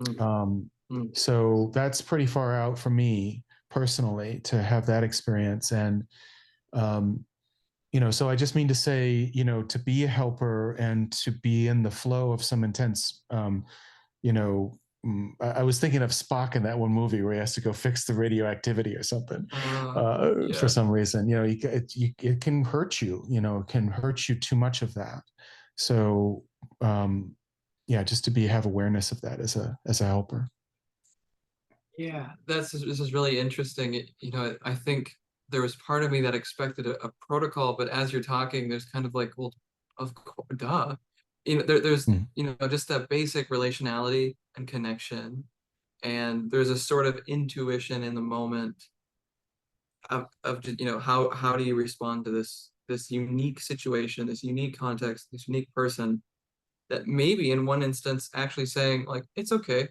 Mm. Um, Mm. so that's pretty far out for me personally to have that experience. And, um, so I just mean to say, to be a helper and to be in the flow of some intense, you know, I was thinking of Spock in that one movie where he has to go fix the radioactivity or something, for Yeah. some reason. It can hurt you. It can hurt you too much of that. So, yeah, just to have awareness of that as a helper. Yeah, this is really interesting. I think there was part of me that expected a protocol, but as you're talking, there's kind of like, well, of course, duh. There's Mm, just that basic relationality and connection, and there's a sort of intuition in the moment of just, how do you respond to this unique situation, this unique context, this unique person that maybe in one instance actually saying like it's okay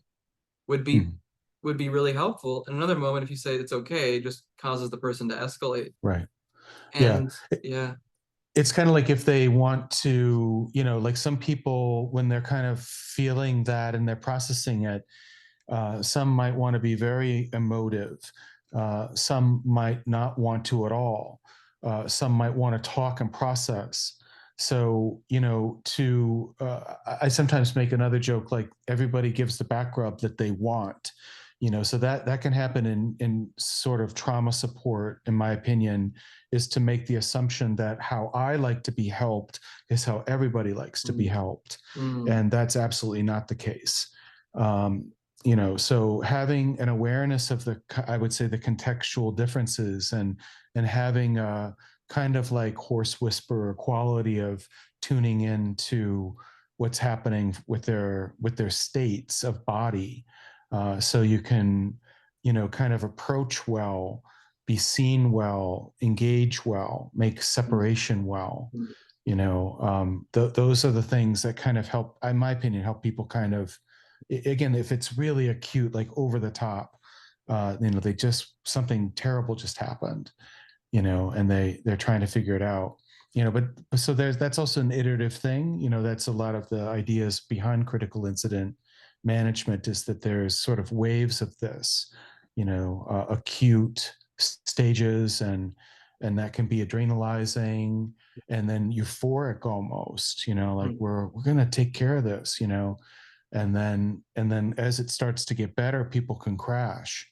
would be mm, would be really helpful. In another moment, if you say it's okay, it just causes the person to escalate. right. Yeah. And yeah. It's kind of like if they want to, like some people, when they're kind of feeling that and they're processing it, some might want to be very emotive. Some might not want to at all. Some might want to talk and process. So, I sometimes make another joke like everybody gives the back rub that they want. So that can happen in sort of trauma support, in my opinion, is to make the assumption that how I like to be helped is how everybody likes to be Mm, helped, mm, and that's absolutely not the case. Um, so having an awareness of I would say, the contextual differences, and having a kind of like horse whisperer quality of tuning into what's happening with their states of body, so you can, kind of approach well, be seen well, engage well, make mm, separation well. mm, Those are the things that kind of help, in my opinion, help people kind of, again, if it's really acute, like over the top, they just, something terrible just happened, and they're trying to figure it out. But so that's also an iterative thing. That's a lot of the ideas behind critical incident management, is that there's sort of waves of this, acute stages, and and that can be adrenalizing and then euphoric almost, like Mm. we're going to take care of this, and then as it starts to get better, people can crash.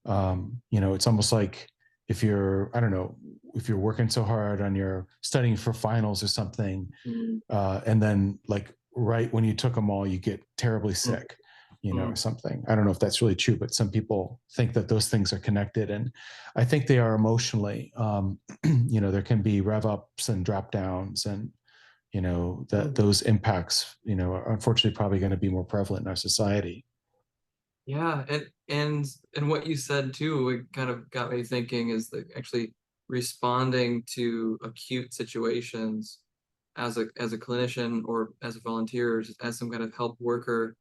It's almost like if you're, I don't know, if you're working so hard on your studying for finals or something, Mm. and then like right when you took them all, you get terribly Mm. sick, or Mm. something. I don't know if that's really true, but some people think that those things are connected, and I think they are emotionally. There can be rev ups and drop downs, and that Mm. those impacts, are unfortunately probably going to be more prevalent in our society. Yeah, and what you said too, it kind of got me thinking is that actually responding to acute situations as a clinician or as a volunteer, or just as some kind of help worker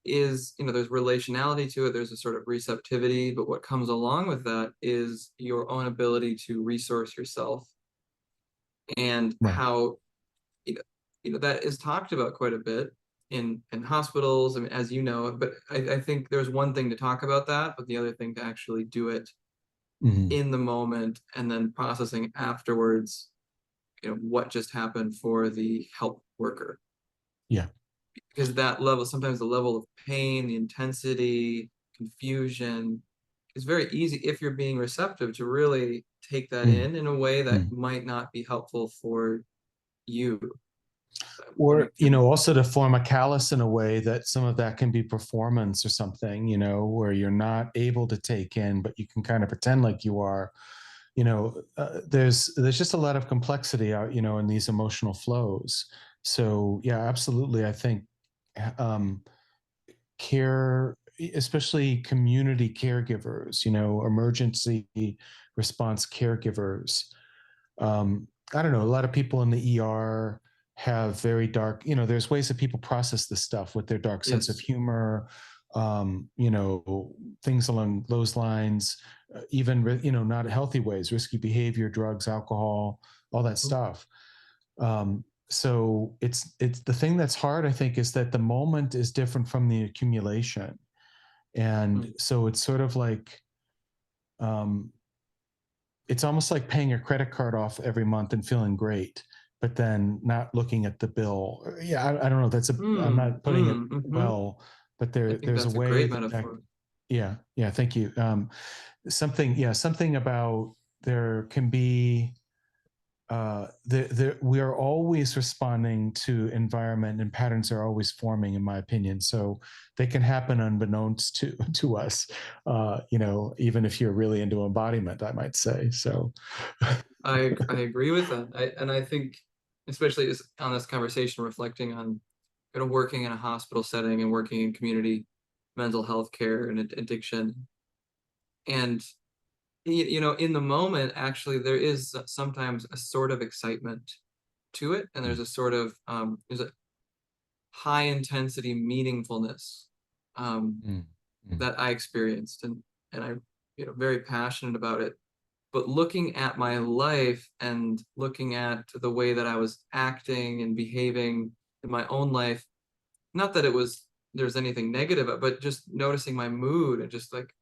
is, there's relationality to it, there's a sort of receptivity, but what comes along with that is your own ability to resource yourself, and Right. how you know, that is talked about quite a bit in hospitals. I mean, as you know, but I think there's one thing to talk about that, but the other thing to actually do it Hmm. in the moment and then processing afterwards, what just happened for the help worker. Yeah. Because that level, sometimes the level of pain, the intensity, confusion, is very easy if you're being receptive to really take that Mm. in a way that Mm. might not be helpful for you when Or it can. also to form a callus in a way that some of that can be performance or something, where you're not able to take in, but you can kind of pretend like you are. There's just a lot of complexity out, in these emotional flows. So yeah, absolutely, I think um, care, especially community caregivers, emergency response caregivers. I don't know, a lot of people in the ER have very dark, there's ways that people process this stuff with their dark sense of Yes. humor, things along those lines, even, not healthy ways, risky behavior, drugs, alcohol, all that Mhm. stuff. So it's the thing that's hard, I think, is that the moment is different from the accumulation. And Mm. so it's sort of like, um, it's almost like paying your credit card off every month and feeling great, but then not looking at the bill. Yeah, I don't know. I'm Mm. not putting it Mm. Hmm. well, but I think there's a that's a way great that, metaphor. yeah, yeah, thank you. Something about there can be, we are always responding to environment, and patterns are always forming, in my opinion. So they can happen unbeknownst to us, even if you're really into embodiment, I might say. So, I agree with that. And I think, especially on this conversation, reflecting on working in a hospital setting and working in community mental health care and addiction, and in the moment, actually, there is sometimes a sort of excitement to it, and there's a sort of there's a high intensity meaningfulness mm, mm, that I experienced, and I'm very passionate about it. But looking at my life and looking at the way that I was acting and behaving in my own life, not that there's anything negative, but just noticing my mood and just like,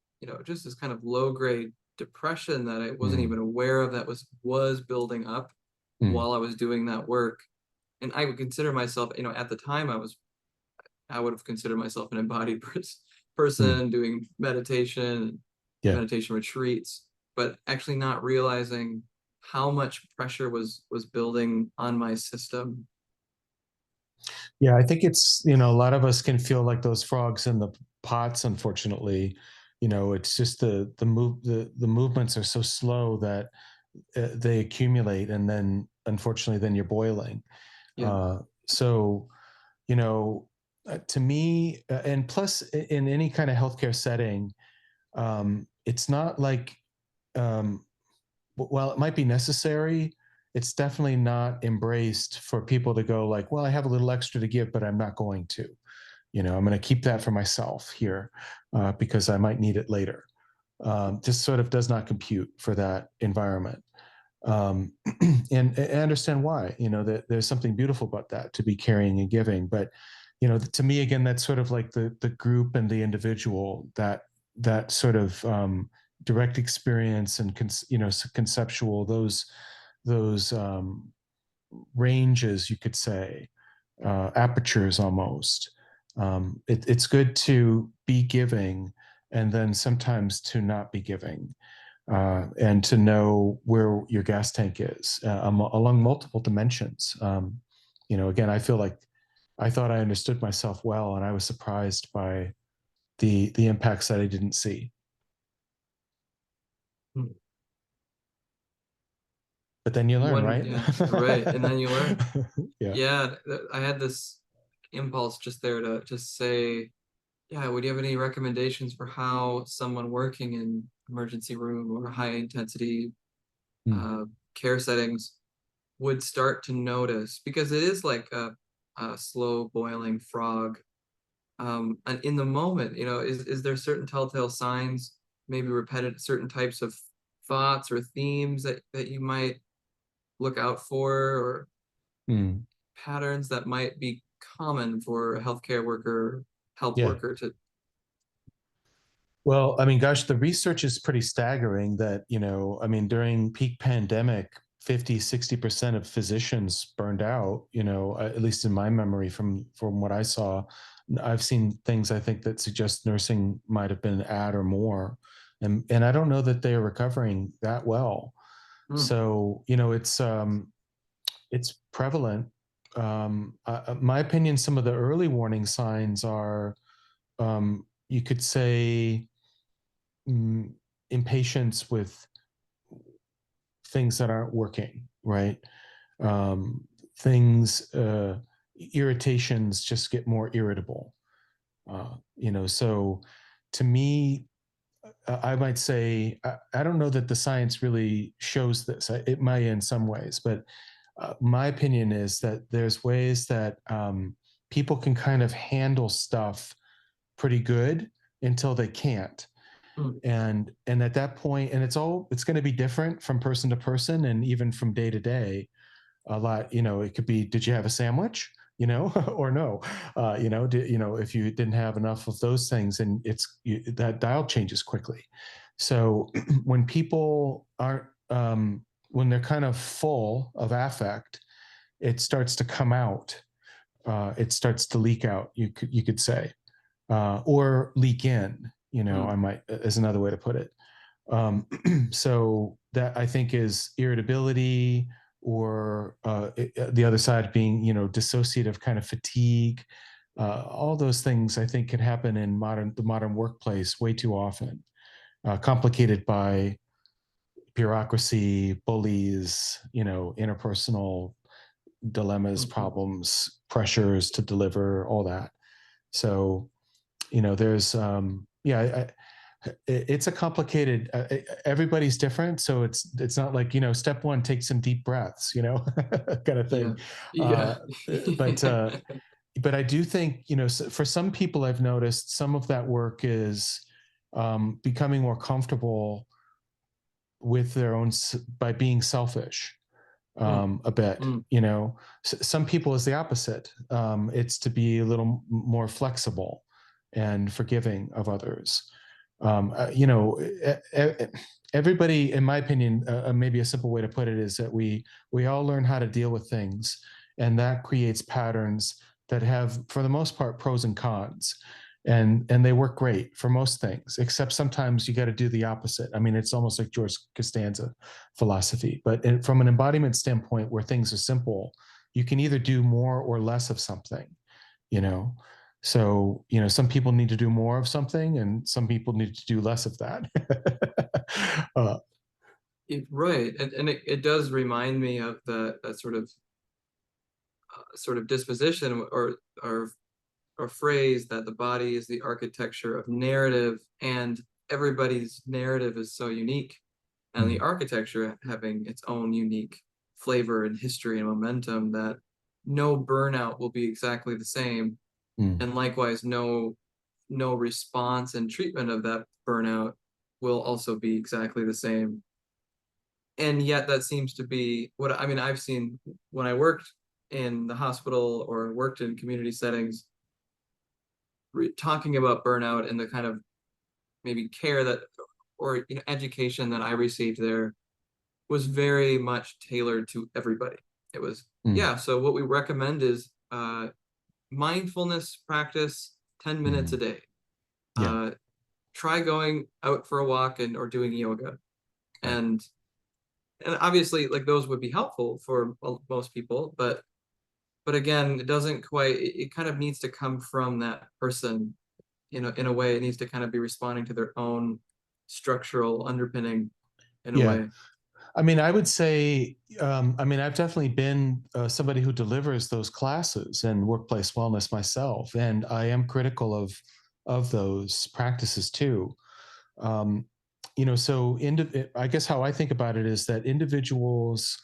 just this kind of low grade depression that I wasn't mm, even aware of, that was building up mm, while I was doing that work. And I would consider myself, at the time I would have considered myself an embodied mm. person doing meditation, Yeah. meditation retreats, but actually not realizing how much pressure was building on my system. Yeah, I think it's, a lot of us can feel like those frogs in the pots, unfortunately. It's just the movements are so slow that they accumulate, and then unfortunately then you're boiling. Yeah. Uh, so, you know, to me, and plus in any kind of healthcare setting, it's not like, um, while it might be necessary, it's definitely not embraced for people to go like, well, I have a little extra to give, but I'm not going to. I'm going to keep that for myself here, because I might need it later. Just sort of does not compute for that environment. Um, and I understand why, that there's something beautiful about that, to be caring and giving. But, to me, again, that's sort of like the group and the individual that sort of direct experience and conceptual, those ranges, you could say, apertures almost. It's good to be giving, and then sometimes to not be giving, and to know where your gas tank is along multiple dimensions. Again, I feel like I thought I understood myself well, and I was surprised by the impacts that I didn't see. Hmm. But then you learn, One, right? yeah, right. And then you learn. Yeah. Yeah, I had this impulse just there to just say, yeah, would you have any recommendations for how someone working in emergency room or high intensity Mm. uh, care settings would start to notice? Because it is like a slow boiling frog. And in the moment, is there certain telltale signs, maybe repetitive certain types of thoughts or themes that you might look out for, or Mm. patterns that might be common for a healthcare worker, health Yeah. worker to. Well, I mean, gosh, the research is pretty staggering that, I mean, during peak pandemic, 50, 60% of physicians burned out, at least in my memory from what I saw. I've seen things I think that suggest nursing might have been at or more. And I don't know that they are recovering that well. Hmm, So, it's prevalent. My opinion, some of the early warning signs are, you could say, mm, impatience with things that aren't working, right? Um, things, irritations just get more irritable. So to me, I might say, I don't know that the science really shows this. It might in some ways, but my opinion is that there's ways that people can kind of handle stuff pretty good until they can't. hmm, And at that point, and it's going to be different from person to person and even from day to day. A lot, it could be, did you have a sandwich, or no, if you didn't have enough of those things, and that dial changes quickly. So when people aren't, when they're kind of full of affect, it starts to come out. It starts to leak out, you could say, or leak in. hmm. I might, as another way to put it. Um, so that, I think, is irritability, or the other side being, dissociative kind of fatigue. All those things, I think, can happen in the modern workplace way too often, complicated by bureaucracy, bullies, interpersonal dilemmas, Mhm. problems, pressures to deliver, all that. So, there's, yeah, it's a complicated, everybody's different. So it's not like, step one, take some deep breaths, kind of Yeah. thing. Yeah. Uh, but, but I do think, for some people, I've noticed some of that work is becoming more comfortable with their own, by being selfish, Hmm, a bit. hmm. Some people is the opposite. It's to be a little more flexible and forgiving of others. Everybody, in my opinion, maybe a simple way to put it is that we all learn how to deal with things, and that creates patterns that have, for the most part, pros and cons. And they work great for most things, except sometimes you got to do the opposite. I mean, it's almost like George Costanza philosophy. But from an embodiment standpoint, where things are simple, you can either do more or less of something, you know. So, some people need to do more of something, and some people need to do less of that. uh, Right. And it does remind me of that sort of disposition, or phrase that the body is the architecture of narrative, and everybody's narrative is so unique, and the mm, architecture having its own unique flavor and history and momentum, that no burnout will be exactly the same, mm, and likewise no response and treatment of that burnout will also be exactly the same. And yet that seems to be what, I mean, I've seen when I worked in the hospital or worked in community settings, talking about burnout and the kind of maybe care that or education that I received there was very much tailored to everybody. It was, yeah, so what we recommend is mindfulness practice 10 minutes a day. Yeah. Try going out for a walk or doing yoga. Right. And obviously, like, those would be helpful for most people, but again, it doesn't quite, it kind of needs to come from that person. In a way, it needs to kind of be responding to their own structural underpinning in a Yeah. way. I mean, I would say, I've definitely been somebody who delivers those classes in workplace wellness myself, and I am critical of those practices too. Um, so I guess how I think about it is that individuals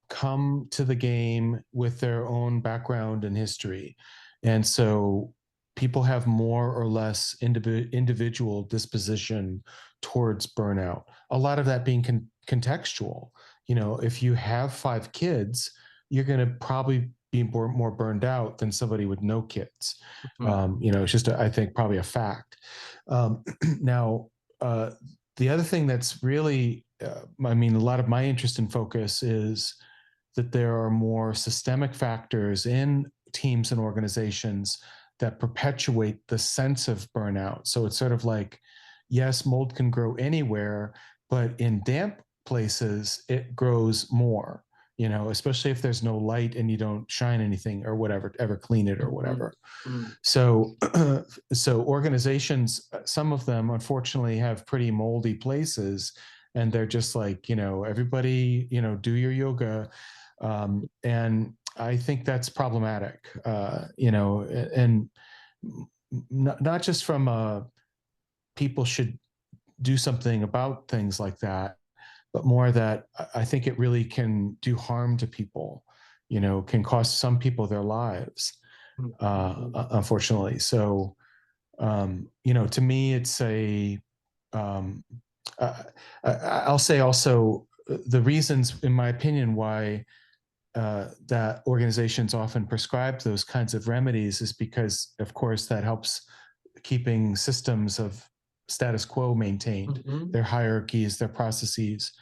come to the game with their own background and history. And so people have more or less individual disposition towards burnout. A lot of that being contextual. If you have 5 kids, you're going to probably be more burned out than somebody with no kids. It's just, I think, probably a fact. Now, the other thing that's really, a lot of my interest and focus is that there are more systemic factors in teams and organizations that perpetuate the sense of burnout. So it's sort of like, yes, mold can grow anywhere, but in damp places, it grows more, especially if there's no light and you don't shine anything or whatever, ever clean it or whatever. So, so organizations, some of them unfortunately have pretty moldy places, and they're just like, everybody, do your yoga. And I think that's problematic, and not just from people should do something about things like that, but more that I think it really can do harm to people, can cost some people their lives, unfortunately. So, to me, it's I'll say also the reasons, in my opinion, why that organizations often prescribe those kinds of remedies is because, of course, that helps keeping systems of status quo maintained, their hierarchies, their processes.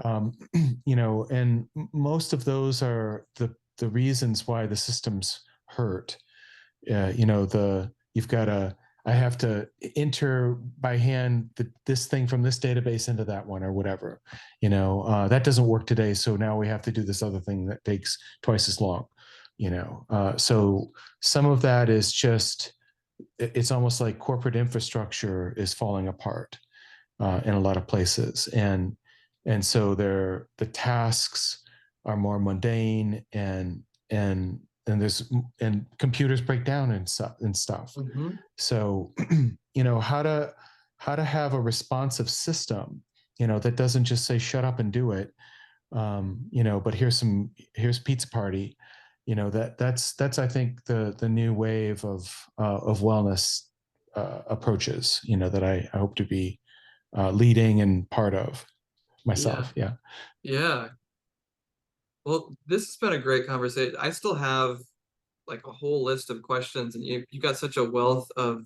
And most of those are the reasons why the systems hurt. You've got to, I have to enter by hand this thing from this database into that one or whatever. That doesn't work today, so now we have to do this other thing that takes twice as long. So some of that is just, it's almost like corporate infrastructure is falling apart in a lot of places, and so the tasks are more mundane, and computers break down and stuff. So how to have a responsive system, that doesn't just say shut up and do it, but here's pizza party, that's I think the new wave of wellness approaches, that I hope to be leading and part of myself. Yeah. Well, this has been a great conversation. I still have like a whole list of questions, and you got such a wealth of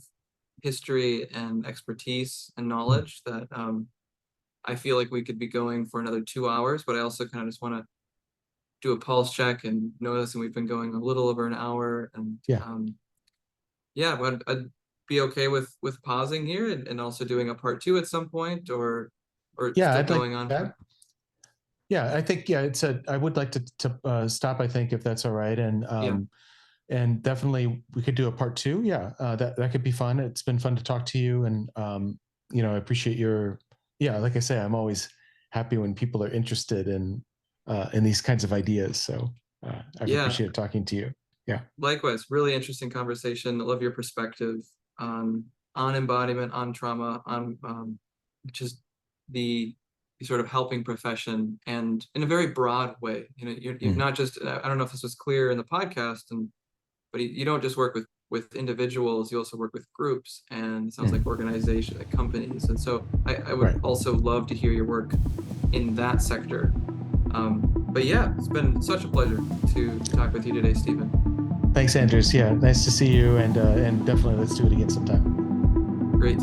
history and expertise and knowledge that I feel like we could be going for another 2 hours, but I also kind of just want to do a pulse check and notice, and we've been going a little over an hour, and but I'd be okay with pausing here and also doing a part 2 at some point, or still I'd going like on. that. I think I would like to stop, I think, if that's all right, and definitely we could do a part 2. That could be fun. It's been fun to talk to you, and I appreciate your like I say, I'm always happy when people are interested in these kinds of ideas. So I've appreciated talking to you. Likewise, really interesting conversation. I love your perspective on embodiment, on trauma, on just the sort of helping profession, and in a very broad way. You're not just, I don't know if this was clear in the podcast, but you don't just work with individuals, you also work with groups, and it sounds like organizations, like companies. And so I would also love to hear your work in that sector. But it's been such a pleasure to talk with you today, Stephen. Thanks, Andrews. Nice to see you, and definitely let's do it again sometime. Great.